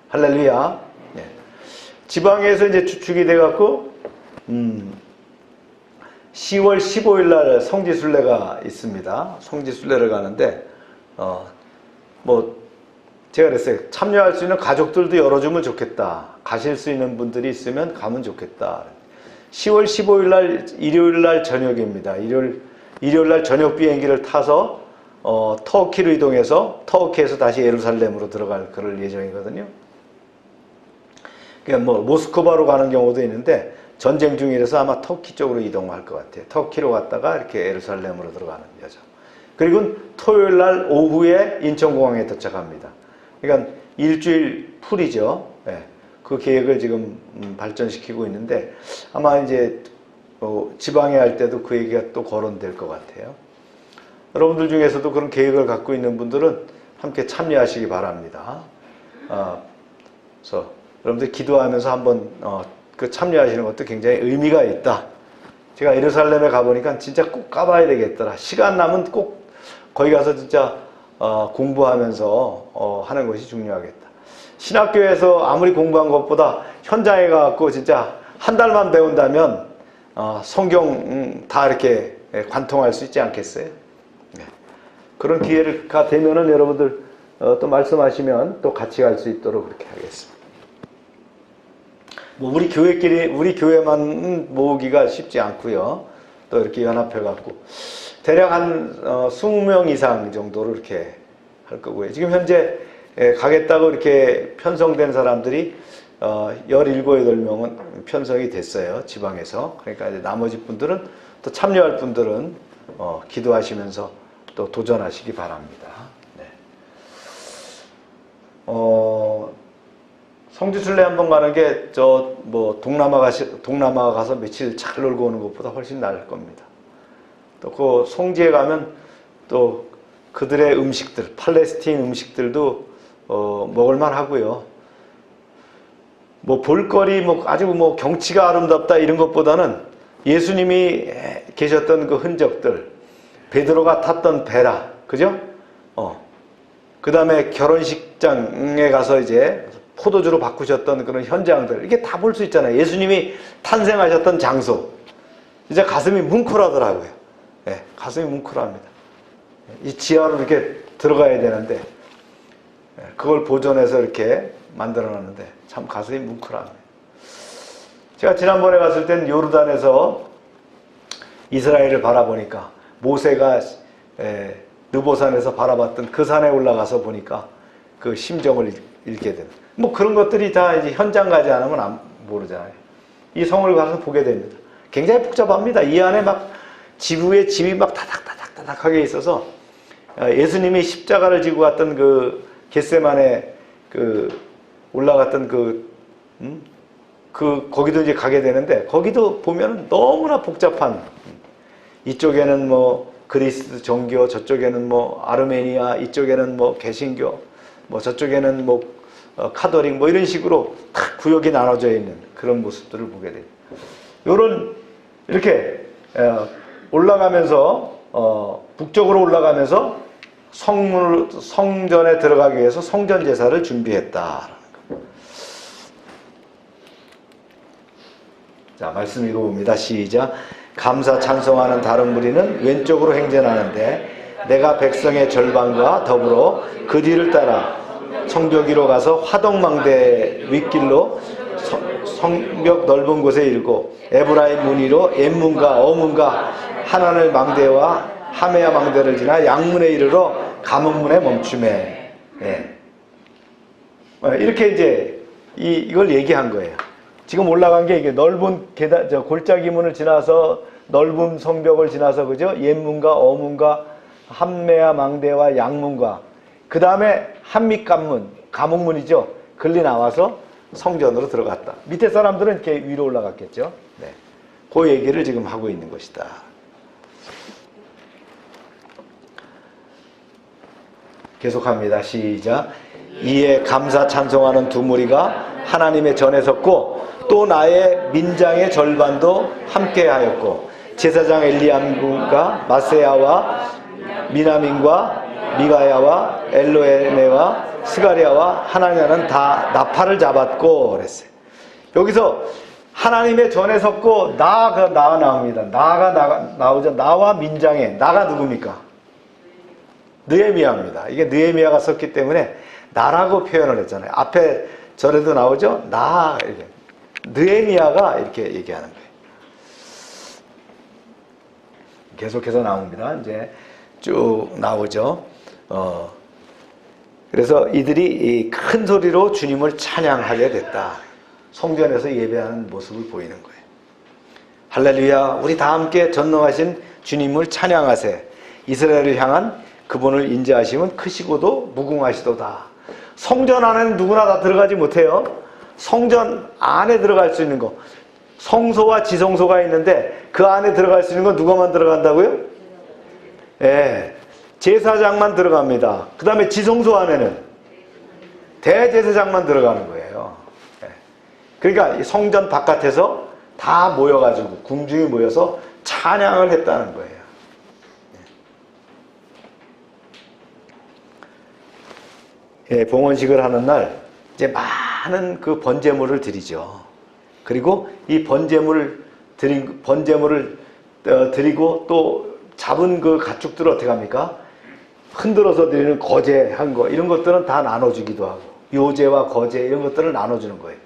할렐루야. 네. 지방에서 이제 주축이 돼갖고 10월 15일 날 성지순례가 있습니다. 성지순례를 가는데 제가 그랬어요. 참여할 수 있는 가족들도 열어주면 좋겠다. 가실 수 있는 분들이 있으면 가면 좋겠다. 10월 15일 날 일요일 날 저녁입니다. 일요일 날 저녁 비행기를 타서 터키로 이동해서 터키에서 다시 예루살렘으로 들어갈 그럴 예정이거든요. 그러니까 모스크바로 가는 경우도 있는데 전쟁 중이라서 아마 터키 쪽으로 이동할 것 같아요. 터키로 갔다가 이렇게 예루살렘으로 들어가는 여정. 그리고 토요일 날 오후에 인천공항에 도착합니다. 그러니까 일주일 풀이죠. 네. 그 계획을 지금 발전시키고 있는데 아마 이제 지방에 할 때도 그 얘기가 또 거론될 것 같아요. 여러분들 중에서도 그런 계획을 갖고 있는 분들은 함께 참여하시기 바랍니다. 그래서 여러분들 기도하면서 한번 그 참여하시는 것도 굉장히 의미가 있다. 제가 예루살렘에 가보니까 진짜 꼭 가봐야 되겠더라. 시간 나면 꼭 거기 가서 진짜 공부하면서 하는 것이 중요하겠다. 신학교에서 아무리 공부한 것보다 현장에 가서 진짜 한 달만 배운다면 성경 다 이렇게 관통할 수 있지 않겠어요? 네. 그런 기회가 되면은 여러분들 또 말씀하시면 또 같이 갈 수 있도록 그렇게 하겠습니다. 우리 교회만 모으기가 쉽지 않고요. 또 이렇게 연합해갖고 대략 한 20명 이상 정도로 이렇게 할 거고요. 지금 현재 가겠다고 이렇게 편성된 사람들이 17, 18명은 편성이 됐어요. 지방에서. 그러니까 이제 나머지 분들은 또 참여할 분들은 기도하시면서 또 도전하시기 바랍니다. 네. 성지순례 한번 가는 게 동남아 가서 며칠 잘 놀고 오는 것보다 훨씬 나을 겁니다. 또 그 성지에 가면 또 그들의 음식들, 팔레스틴 음식들도 먹을만 하고요. 볼거리, 아주 경치가 아름답다 이런 것보다는 예수님이 계셨던 그 흔적들, 베드로가 탔던 베라, 그죠? 그 다음에 결혼식장에 가서 이제 포도주로 바꾸셨던 그런 현장들, 이렇게 다 볼 수 있잖아요. 예수님이 탄생하셨던 장소. 이제 가슴이 뭉클하더라고요. 네, 가슴이 뭉클합니다. 이 지하로 이렇게 들어가야 되는데, 그걸 보존해서 이렇게 만들어 놨는데, 참 가슴이 뭉클합니다. 제가 지난번에 갔을 땐 요르단에서 이스라엘을 바라보니까, 모세가 느보산에서 바라봤던 그 산에 올라가서 보니까 그 심정을 읽게 됩니다. 그런 것들이 다 이제 현장 가지 않으면 모르잖아요. 이 성을 가서 보게 됩니다. 굉장히 복잡합니다. 이 안에 막 지부에 짐이 막 다닥다닥다닥하게 있어서 예수님이 십자가를 지고 갔던 그 겟세마네 그 올라갔던 거기도 이제 가게 되는데 거기도 보면 너무나 복잡한 이쪽에는 뭐 그리스 정교, 저쪽에는 뭐 아르메니아, 이쪽에는 뭐 개신교, 뭐 저쪽에는 뭐 카톨릭 뭐 이런 식으로 딱 구역이 나눠져 있는 그런 모습들을 보게 돼요. 요런 이렇게 올라가면서 북쪽으로 올라가면서 성전에 들어가기 위해서 성전 제사를 준비했다. 자, 말씀 읽어봅니다. 시작. 감사 찬송하는 다른 무리는 왼쪽으로 행진하는데 내가 백성의 절반과 더불어 그 뒤를 따라 성벽 위로 가서 화덕망대 윗길로 성벽 넓은 곳에 이르고 에브라임 문 위로 엠문과 어문과 하나늘 망대와 하메야 망대를 지나 양문에 이르러 감옥문에 멈추매. 예. 이렇게 이제 이걸 얘기한 거예요. 지금 올라간 게 이게 넓은 계단, 골짜기 문을 지나서 넓은 성벽을 지나서 그죠? 옛문과 어문과 함메야 망대와 양문과 그 다음에 한밑감문, 감옥문이죠. 글리 나와서 성전으로 들어갔다. 밑에 사람들은 이렇게 위로 올라갔겠죠. 네. 그 얘기를 지금 하고 있는 것이다. 계속합니다. 시작. 이에 감사 찬송하는 두 무리가 하나님의 전에 섰고 또 나의 민장의 절반도 함께하였고 제사장 엘리암과 마세야와 미나민과 미가야와 엘로에네와 스가리아와 하나냐는 다 나팔을 잡았고 그랬어요. 여기서 하나님의 전에 섰고 나가 나옵니다. 나가 나오죠. 나와 민장의 나가 누굽니까? 느헤미야입니다. 이게 느헤미야가 썼기 때문에 나라고 표현을 했잖아요. 앞에 절에도 나오죠. 나 이렇게 느헤미야가 이렇게 얘기하는 거예요. 계속해서 나옵니다. 이제 쭉 나오죠. 그래서 이들이 큰 소리로 주님을 찬양하게 됐다. 성전에서 예배하는 모습을 보이는 거예요. 할렐루야, 우리 다 함께 전능하신 주님을 찬양하세. 이스라엘을 향한 그분을 인자하심은 크시고도 무궁하시도다. 성전 안에는 누구나 다 들어가지 못해요. 성전 안에 들어갈 수 있는 거, 성소와 지성소가 있는데 그 안에 들어갈 수 있는 건 누가만 들어간다고요? 예, 제사장만 들어갑니다. 그 다음에 지성소 안에는 대제사장만 들어가는 거예요. 예. 그러니까 이 성전 바깥에서 다 모여가지고 궁중이 모여서 찬양을 했다는 거예요. 예, 봉헌식을 하는 날 이제 많은 그 번제물을 드리죠. 그리고 이 번제물을 드리고 또 잡은 그 가축들을 어떻게 합니까? 흔들어서 드리는 거제한 거 이런 것들은 다 나눠주기도 하고 요제와 거제 이런 것들을 나눠주는 거예요.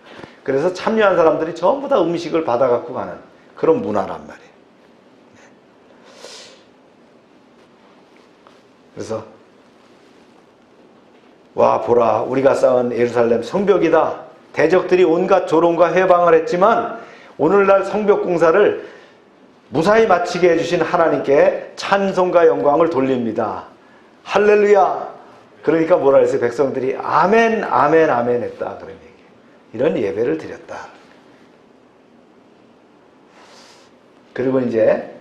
그래서 참여한 사람들이 전부 다 음식을 받아갖고 가는 그런 문화란 말이에요. 그래서 와 보라 우리가 쌓은 예루살렘 성벽이다. 대적들이 온갖 조롱과 해방을 했지만 오늘날 성벽 공사를 무사히 마치게 해주신 하나님께 찬송과 영광을 돌립니다. 할렐루야. 그러니까 뭐라 했어요? 백성들이 아멘 아멘 아멘 했다. 그런 얘기. 이런 예배를 드렸다. 그리고 이제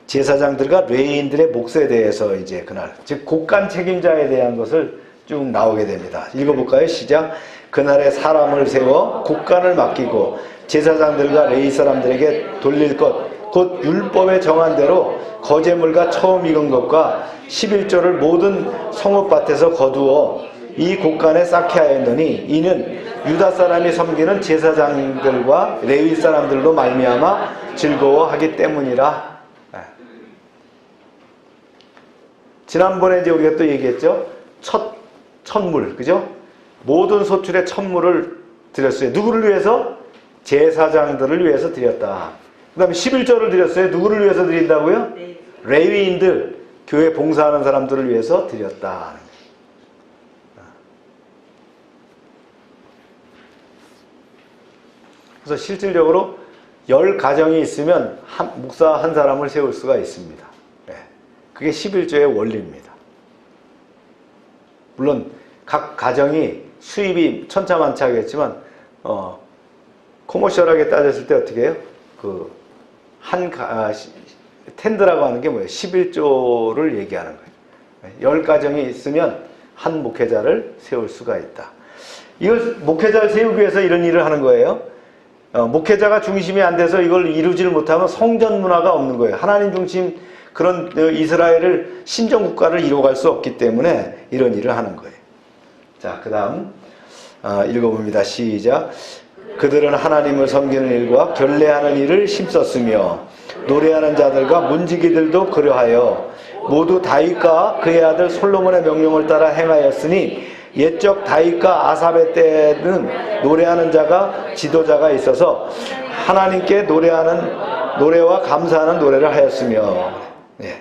제사장들과 레위인들의 몫에 대해서 이제 그날 즉 곡간 책임자에 대한 것을 쭉 나오게 됩니다. 읽어볼까요? 시작. 그날에 사람을 세워 곡간을 맡기고 제사장들과 레위 사람들에게 돌릴 것 곧 율법에 정한 대로 거제물과 처음 익은 것과 11조를 모든 성읍밭에서 거두어 이 곡간에 쌓게 하였노니 이는 유다 사람이 섬기는 제사장들과 레위 사람들로 말미암아 즐거워하기 때문이라. 지난번에 이제 우리가 또 얘기했죠. 첫물, 그죠? 모든 소출의 첫물을 드렸어요. 누구를 위해서? 제사장들을 위해서 드렸다. 그 다음에 11조를 드렸어요. 누구를 위해서 드린다고요? 레위인들, 교회 봉사하는 사람들을 위해서 드렸다. 그래서 실질적으로 10가정이 있으면 목사 한 사람을 세울 수가 있습니다. 예. 그게 11조의 원리입니다. 물론 각 가정이 수입이 천차만차하겠지만 커머셜하게 따졌을 때 어떻게 해요? 텐드라고 하는 게 뭐예요? 11조를 얘기하는 거예요. 10가정이 있으면 한 목회자를 세울 수가 있다. 이걸 목회자를 세우기 위해서 이런 일을 하는 거예요. 목회자가 중심이 안 돼서 이걸 이루지를 못하면 성전 문화가 없는 거예요. 하나님 중심 그런 이스라엘을 신정국가를 이루어갈 수 없기 때문에 이런 일을 하는 거예요. 자, 그 다음 읽어봅니다. 시작. 그들은 하나님을 섬기는 일과 결례하는 일을 힘썼으며 노래하는 자들과 문지기들도 그러하여 모두 다윗과 그의 아들 솔로몬의 명령을 따라 행하였으니 옛적 다윗과 아삽의 때는 노래하는 자가 지도자가 있어서 하나님께 노래와 감사하는 노래를 하였으며. 네.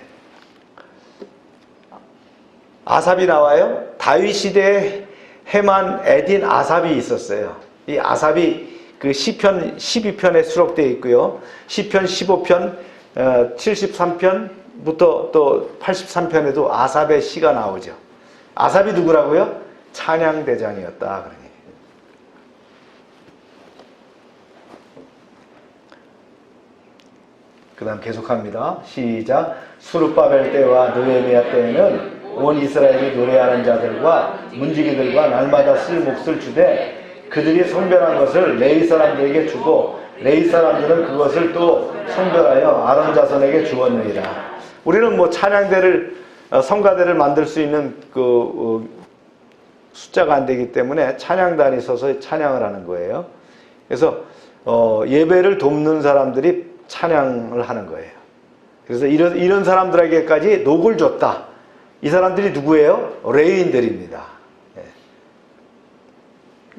아삽이 나와요. 다윗 시대에 헤만 에딘 아삽이 있었어요. 이 아삽이 그 시편 12편에 수록되어 있고요. 시편 15편 73편부터 또 83편에도 아삽의 시가 나오죠. 아삽이 누구라고요? 찬양대장이었다. 그런 얘기예요. 그 다음 계속합니다. 시작. 수르바벨 때와 느헤미야 때에는 온 이스라엘이 노래하는 자들과 문지기들과 날마다 쓸 몫을 주되 그들이 성별한 것을 레위 사람들에게 주고 레위 사람들은 그것을 또 성별하여 아론 자손에게 주었느니라. 우리는 뭐 찬양대를 성가대를 만들 수 있는 숫자가 안 되기 때문에 찬양단이 서서 찬양을 하는 거예요. 그래서 예배를 돕는 사람들이 찬양을 하는 거예요. 그래서 이런 사람들에게까지 녹을 줬다. 이 사람들이 누구예요? 레위인들입니다.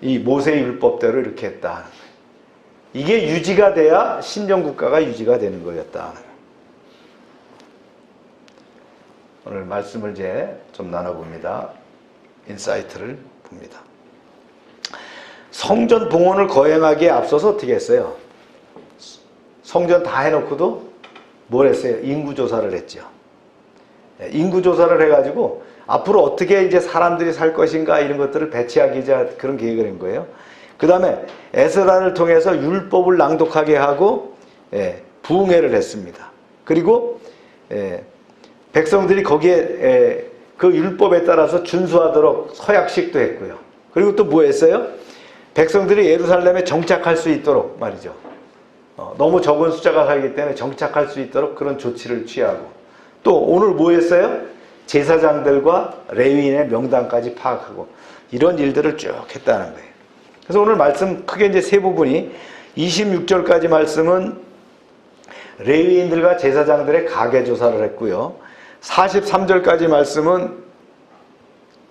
이 모세의 율법대로 이렇게 했다. 이게 유지가 돼야 신정국가가 유지가 되는 거였다. 오늘 말씀을 이제 좀 나눠봅니다. 인사이트를 봅니다. 성전 봉헌을 거행하기에 앞서서 어떻게 했어요? 성전 다 해놓고도 뭘 했어요? 인구조사를 했죠. 인구조사를 해가지고 앞으로 어떻게 이제 사람들이 살 것인가 이런 것들을 배치하기 위한 그런 계획을 한 거예요. 그 다음에 에스라를 통해서 율법을 낭독하게 하고 부흥회를 했습니다. 그리고 백성들이 거기에 그 율법에 따라서 준수하도록 서약식도 했고요. 그리고 또 뭐 했어요? 백성들이 예루살렘에 정착할 수 있도록 말이죠. 너무 적은 숫자가 살기 때문에 정착할 수 있도록 그런 조치를 취하고 또 오늘 뭐 했어요? 제사장들과 레위인의 명단까지 파악하고 이런 일들을 쭉 했다는 거예요. 그래서 오늘 말씀 크게 이제 세 부분이 26절까지 말씀은 레위인들과 제사장들의 가계조사를 했고요. 43절까지 말씀은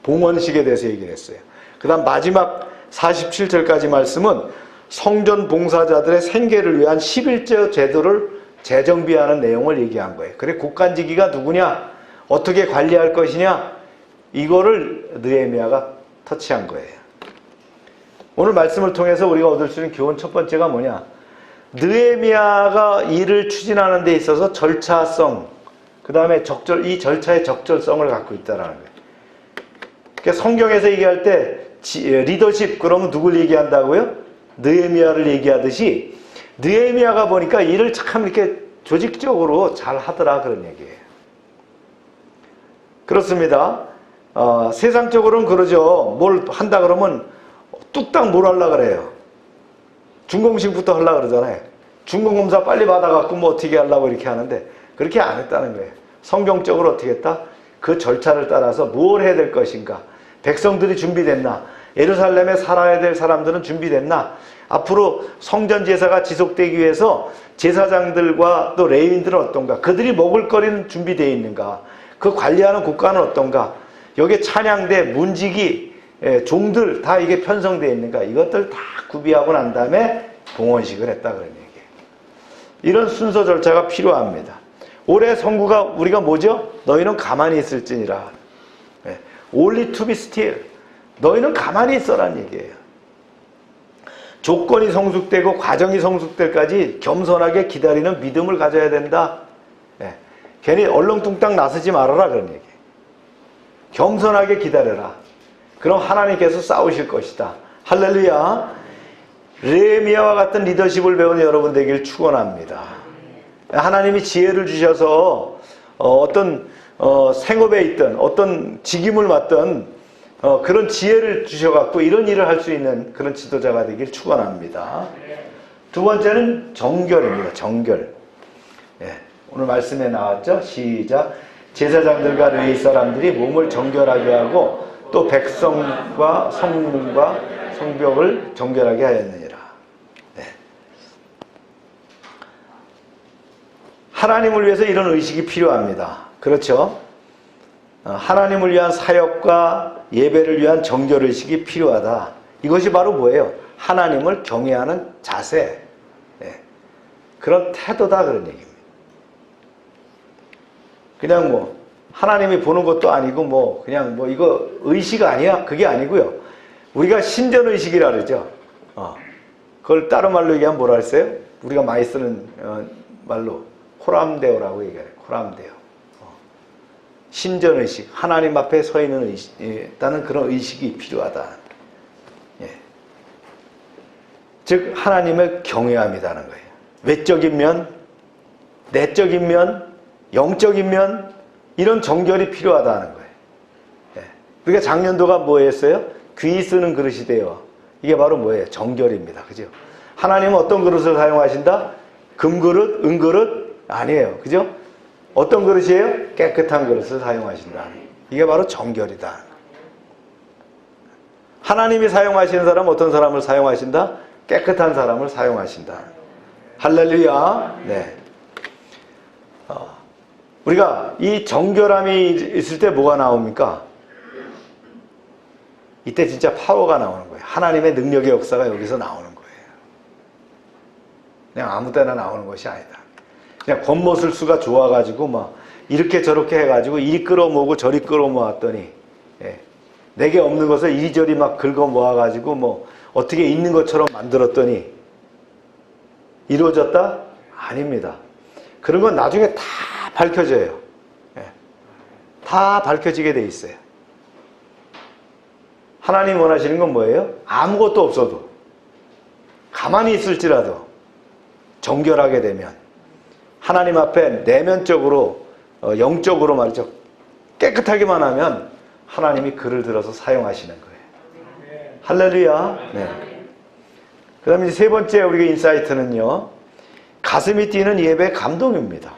봉헌식에 대해서 얘기를 했어요. 그 다음 마지막 47절까지 말씀은 성전 봉사자들의 생계를 위한 11조 제도를 재정비하는 내용을 얘기한 거예요. 그래 국간지기가 누구냐? 어떻게 관리할 것이냐? 이거를 느헤미야가 터치한 거예요. 오늘 말씀을 통해서 우리가 얻을 수 있는 교훈 첫 번째가 뭐냐? 느헤미야가 일을 추진하는 데 있어서 절차성, 그 다음에 이 절차의 적절성을 갖고 있다는 거예요. 그러니까 성경에서 얘기할 때 리더십 그러면 누굴 얘기한다고요? 느헤미야를 얘기하듯이 느헤미야가 보니까 일을 참 이렇게 조직적으로 잘 하더라 그런 얘기예요. 그렇습니다. 세상적으로는 그러죠. 뭘 한다 그러면 뚝딱 뭘 하려고 그래요. 준공식부터 하려고 그러잖아요. 준공검사 빨리 받아갖고 뭐 어떻게 하려고 이렇게 하는데 그렇게 안 했다는 거예요. 성경적으로 어떻게 했다? 그 절차를 따라서 뭘 해야 될 것인가? 백성들이 준비됐나? 예루살렘에 살아야 될 사람들은 준비됐나? 앞으로 성전 제사가 지속되기 위해서 제사장들과 또 레위인들은 어떤가? 그들이 먹을 거리는 준비되어 있는가? 그 관리하는 국가는 어떤가? 여기에 찬양대, 문지기, 종들 다 이게 편성되어 있는가? 이것들 다 구비하고 난 다음에 봉헌식을 했다 그런 얘기예요. 이런 순서 절차가 필요합니다. 올해 선구가 우리가 뭐죠? 너희는 가만히 있을지니라. Only to be still. 너희는 가만히 있어라는 얘기예요. 조건이 성숙되고 과정이 성숙될까지 겸손하게 기다리는 믿음을 가져야 된다. 예. 괜히 얼렁뚱땅 나서지 말아라 그런 얘기. 겸손하게 기다려라. 그럼 하나님께서 싸우실 것이다. 할렐루야. 레미야와 같은 리더십을 배운 여러분 되길 축원합니다. 하나님이 지혜를 주셔서 어떤 생업에 있든 어떤 직임을 맡든 그런 지혜를 주셔갖고 이런 일을 할 수 있는 그런 지도자가 되길 축원합니다. 두 번째는 정결입니다. 정결. 예, 오늘 말씀에 나왔죠. 시작. 제사장들과 레위 사람들이 몸을 정결하게 하고 또 백성과 성문과 성벽을 정결하게 하였느니라. 네. 하나님을 위해서 이런 의식이 필요합니다. 그렇죠? 하나님을 위한 사역과 예배를 위한 정결의식이 필요하다. 이것이 바로 뭐예요? 하나님을 경외하는 자세. 네. 그런 태도다 그런 얘기입니다. 그냥 뭐 하나님이 보는 것도 아니고 뭐 그냥 뭐 이거 의식 아니야? 그게 아니고요. 우리가 신전의식이라 그러죠. 그걸 다른 말로 얘기하면 뭐라 했어요? 우리가 많이 쓰는 말로 코람데오라고 얘기해요. 코람데오. 신전의식, 하나님 앞에 서 있는 있다는 그런 의식이 필요하다. 예. 즉 하나님을 경외함이라는 거예요. 외적인 면, 내적인 면, 영적인 면 이런 정결이 필요하다는 거예요. 예. 우리가 작년도가 뭐였어요? 귀 쓰는 그릇이 되어. 이게 바로 뭐예요? 정결입니다. 그죠? 하나님은 어떤 그릇을 사용하신다? 금그릇, 은그릇? 아니에요. 그죠? 어떤 그릇이에요? 깨끗한 그릇을 사용하신다. 이게 바로 정결이다. 하나님이 사용하시는 사람은 어떤 사람을 사용하신다? 깨끗한 사람을 사용하신다. 할렐루야. 네. 우리가 이 정결함이 있을 때 뭐가 나옵니까? 이때 진짜 파워가 나오는 거예요. 하나님의 능력의 역사가 여기서 나오는 거예요. 그냥 아무 때나 나오는 것이 아니다. 그냥 겉모술수가 좋아가지고 막 이렇게 저렇게 해가지고 이리 끌어모으고 저리 끌어모았더니 예, 내게 없는 것을 이리저리 막 긁어 모아가지고 뭐 어떻게 있는 것처럼 만들었더니 이루어졌다? 아닙니다. 그런 건 나중에 다 밝혀져요. 예, 다 밝혀지게 돼 있어요. 하나님 원하시는 건 뭐예요? 아무것도 없어도 가만히 있을지라도 정결하게 되면 하나님 앞에 내면적으로 영적으로 말이죠. 깨끗하기만 하면 하나님이 그를 들어서 사용하시는 거예요. 할렐루야. 네. 그 다음에 세 번째 우리가 인사이트는요. 가슴이 뛰는 예배 감동입니다.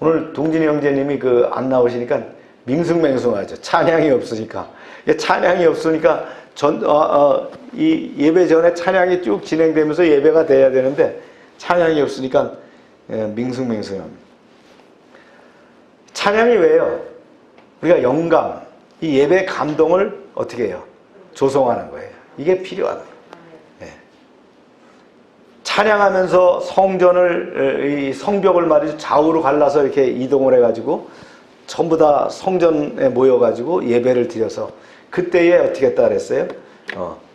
오늘 동진이 형제님이 안 나오시니까 밍숭맹숭하죠. 찬양이 없으니까. 찬양이 없으니까 이 예배 전에 찬양이 쭉 진행되면서 예배가 돼야 되는데 찬양이 없으니까 밍숭맹숭합니다. 찬양이 왜요? 우리가 영감, 이 예배 감동을 어떻게 해요? 조성하는 거예요. 이게 필요하다. 네. 찬양하면서 이 성벽을 말이죠. 좌우로 갈라서 이렇게 이동을 해가지고 전부 다 성전에 모여가지고 예배를 드려서 그때에 어떻게 했다 그랬어요?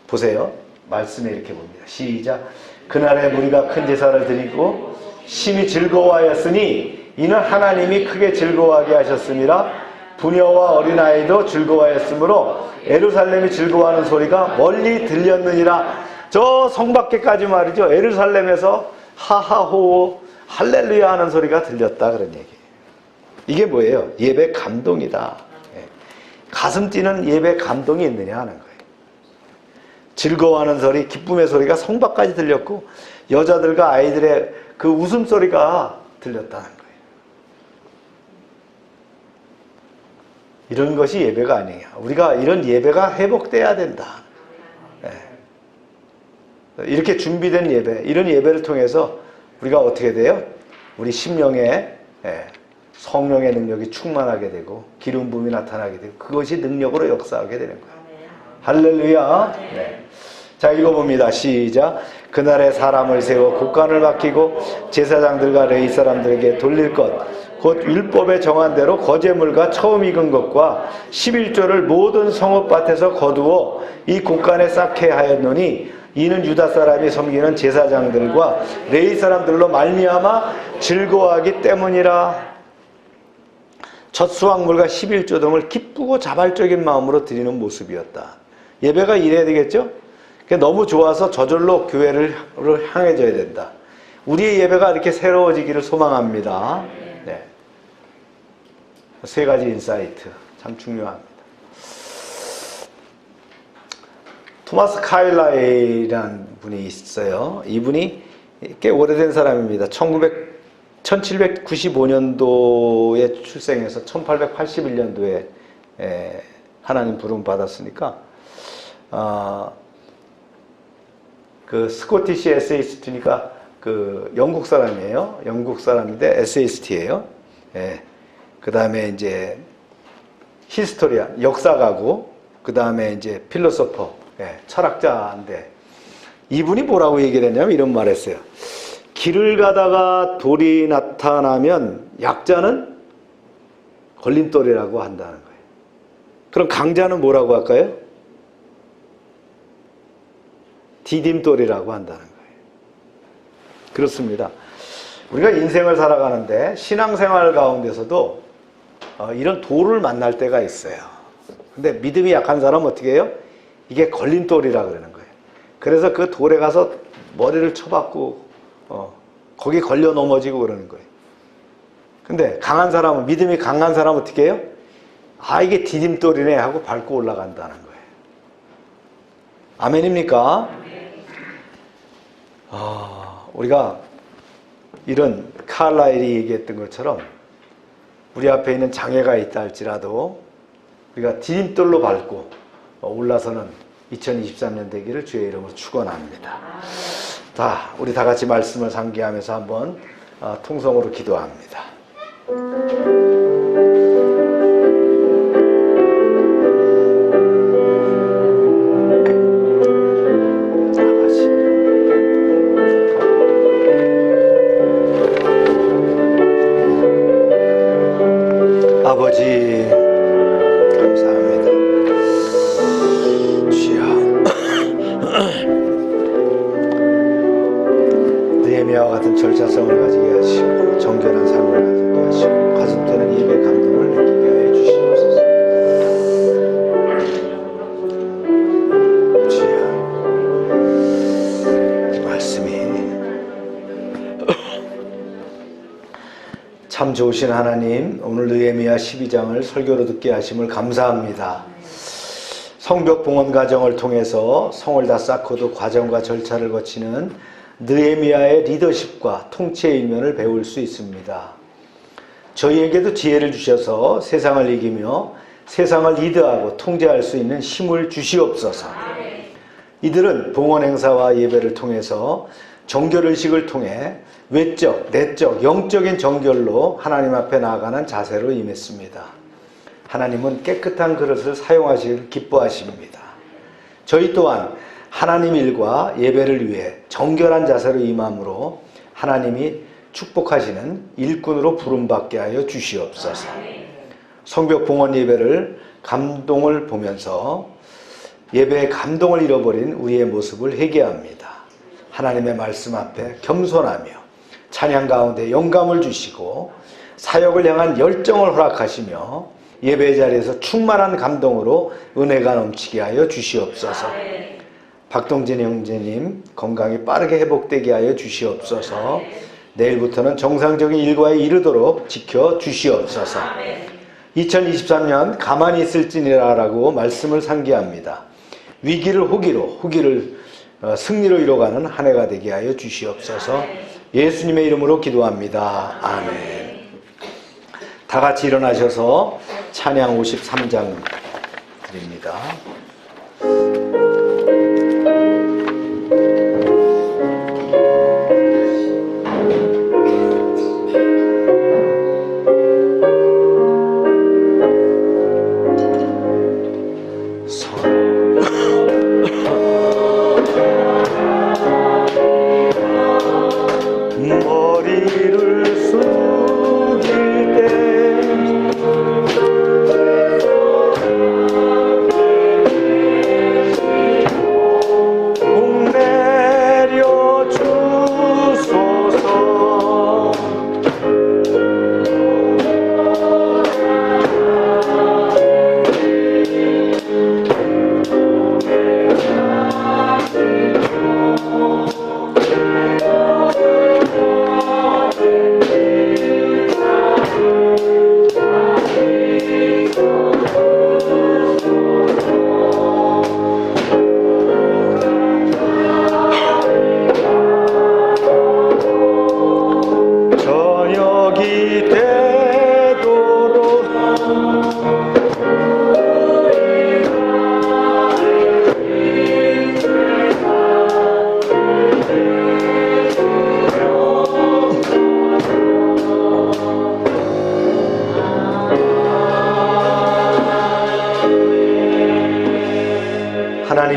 보세요. 말씀에 이렇게 봅니다. 시작. 그날에 무리가 큰 제사를 드리고 심히 즐거워하였으니 이는 하나님이 크게 즐거워하게 하셨습니다. 부녀와 어린아이도 즐거워하였으므로 예루살렘이 즐거워하는 소리가 멀리 들렸느니라. 저 성 밖에까지 말이죠. 예루살렘에서 하하호 할렐루야 하는 소리가 들렸다 그런 얘기예요. 이게 뭐예요? 예배 감동이다. 가슴 뛰는 예배 감동이 있느냐 하는 거예요. 즐거워하는 소리, 기쁨의 소리가 성 밖까지 들렸고 여자들과 아이들의 그 웃음소리가 들렸다는 거예요. 이런 것이 예배가 아니에요. 우리가 이런 예배가 회복돼야 된다. 이렇게 준비된 예배, 이런 예배를 통해서 우리가 어떻게 돼요? 우리 심령에 성령의 능력이 충만하게 되고 기름 부음이 나타나게 되고 그것이 능력으로 역사하게 되는 거예요. 할렐루야. 네. 자, 읽어봅니다. 시작. 그날에 사람을 세워 곡간을 맡기고 제사장들과 레위 사람들에게 돌릴 것 곧 율법에 정한 대로 거제물과 처음 익은 것과 11조를 모든 성읍밭에서 거두어 이 곡간에 쌓게 하였노니 이는 유다 사람이 섬기는 제사장들과 레위 사람들로 말미암아 즐거워하기 때문이라. 첫 수확물과 11조 등을 기쁘고 자발적인 마음으로 드리는 모습이었다. 예배가 이래야 되겠죠? 너무 좋아서 저절로 교회를 향해져야 된다. 우리의 예배가 이렇게 새로워지기를 소망합니다. 네. 세 가지 인사이트 참 중요합니다. 토마스 카일라이라는 분이 있어요. 이분이 꽤 오래된 사람입니다. 1795년도에 출생해서 1881년도에 하나님 부름 받았으니까 그 스코티시 에세이스트니까 그 영국 사람이에요. 영국 사람인데 에세이스트예요. 그 다음에 이제 히스토리안 역사가고 그 다음에 이제 필로소퍼 철학자인데 이분이 뭐라고 얘기를 했냐면 이런 말 했어요. 길을 가다가 돌이 나타나면 약자는 걸림돌이라고 한다는 거예요. 그럼 강자는 뭐라고 할까요? 디딤돌이라고 한다는 거예요. 그렇습니다. 우리가 인생을 살아가는데 신앙생활 가운데서도 이런 돌을 만날 때가 있어요. 근데 믿음이 약한 사람은 어떻게 해요? 이게 걸림돌이라 그러는 거예요. 그래서 그 돌에 가서 머리를 쳐박고 거기 걸려 넘어지고 그러는 거예요. 근데 강한 사람은, 믿음이 강한 사람은 어떻게 해요? 아, 이게 디딤돌이네 하고 밟고 올라간다는 거예요. 아멘입니까? 우리가 이런 칼라일이 얘기했던 것처럼 우리 앞에 있는 장애가 있다 할지라도 우리가 디딤돌로 밟고 올라서는 2023년 되기를 주의 이름으로 축원합니다. 자, 우리 다 같이 말씀을 상기하면서 한번 통성으로 기도합니다. 아버지 감사합니다. 주여 느헤미야와 같은 절차성을 가지게 하시고 정결한 삶을 가지게 하시고 가슴 뛰는 예배 감동을 느끼게 하여 주시옵소서. 주여 말씀이 참 좋으신 하나님, 오늘 느헤미야 12장을 설교로 듣게 하심을 감사합니다. 성벽 봉헌 과정을 통해서 성을 다 쌓고도 과정과 절차를 거치는 느헤미야의 리더십과 통치의 일면을 배울 수 있습니다. 저희에게도 지혜를 주셔서 세상을 이기며 세상을 리드하고 통제할 수 있는 힘을 주시옵소서. 이들은 봉헌 행사와 예배를 통해서 정결의식을 통해 외적, 내적, 영적인 정결로 하나님 앞에 나아가는 자세로 임했습니다. 하나님은 깨끗한 그릇을 사용하시길 기뻐하십니다. 저희 또한 하나님 일과 예배를 위해 정결한 자세로 임함으로 하나님이 축복하시는 일꾼으로 부름받게 하여 주시옵소서. 성벽 봉헌 예배를 감동을 보면서 예배의 감동을 잃어버린 우리의 모습을 회개합니다. 하나님의 말씀 앞에 겸손하며 찬양 가운데 영감을 주시고 사역을 향한 열정을 허락하시며 예배 자리에서 충만한 감동으로 은혜가 넘치게 하여 주시옵소서. 박동진 형제님 건강이 빠르게 회복되게 하여 주시옵소서. 내일부터는 정상적인 일과에 이르도록 지켜 주시옵소서. 2023년 가만히 있을지니라 라고 말씀을 상기합니다. 위기를 호기로, 후기를 승리로 이뤄가는 한 해가 되게 하여 주시옵소서. 예수님의 이름으로 기도합니다. 아멘. 다 같이 일어나셔서 찬양 53장 드립니다. 머리를 숙일 때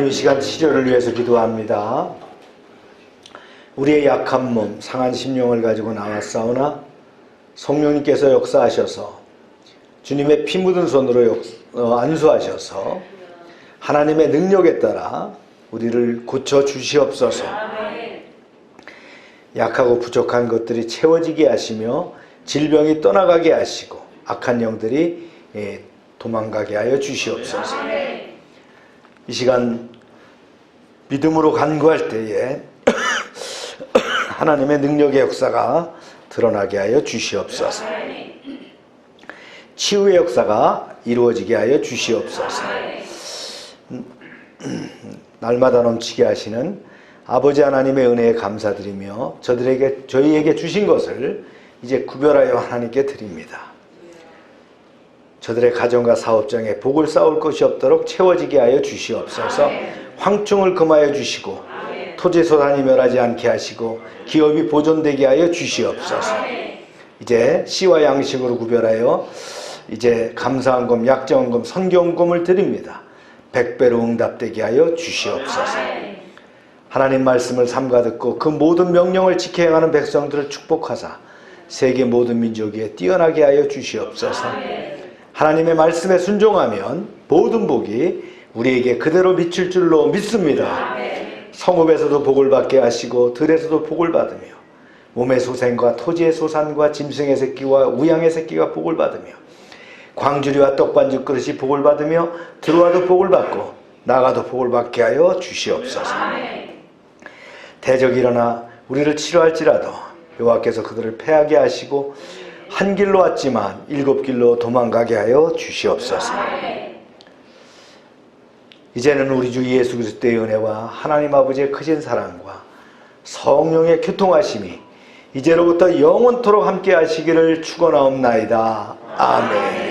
하나님 이 시간 치료를 위해서 기도합니다. 우리의 약한 몸, 상한 심령을 가지고 나왔사오나 성령님께서 역사하셔서 주님의 피 묻은 손으로 안수하셔서 하나님의 능력에 따라 우리를 고쳐 주시옵소서. 약하고 부족한 것들이 채워지게 하시며 질병이 떠나가게 하시고 악한 영들이 도망가게 하여 주시옵소서. 이 시간 믿음으로 간구할 때에 하나님의 능력의 역사가 드러나게 하여 주시옵소서. 치유의 역사가 이루어지게 하여 주시옵소서. 날마다 넘치게 하시는 아버지 하나님의 은혜에 감사드리며 저희에게 주신 것을 이제 구별하여 하나님께 드립니다. 저들의 가정과 사업장에 복을 쌓을 것이 없도록 채워지게 하여 주시옵소서. 황충을 금하여 주시고 토지소산이 멸하지 않게 하시고 기업이 보존되게 하여 주시옵소서. 이제 씨와 양식으로 구별하여 이제 감사헌금, 약정헌금, 선교헌금을 드립니다. 100배로 응답되게 하여 주시옵소서. 하나님 말씀을 삼가 듣고 그 모든 명령을 지켜 행하는 백성들을 축복하사 세계 모든 민족 위에 뛰어나게 하여 주시옵소서. 하나님의 말씀에 순종하면 모든 복이 우리에게 그대로 미칠 줄로 믿습니다. 성읍에서도 복을 받게 하시고 들에서도 복을 받으며 몸의 소생과 토지의 소산과 짐승의 새끼와 우양의 새끼가 복을 받으며 광주리와 떡반죽 그릇이 복을 받으며 들어와도 복을 받고 나가도 복을 받게 하여 주시옵소서. 대적이 일어나 우리를 치료할지라도 여호와께서 그들을 패하게 하시고 한 길로 왔지만 7길로 도망가게 하여 주시옵소서. 이제는 우리 주 예수 그리스도의 은혜와 하나님 아버지의 크신 사랑과 성령의 교통하심이 이제로부터 영원토록 함께 하시기를 축원하옵나이다. 아멘.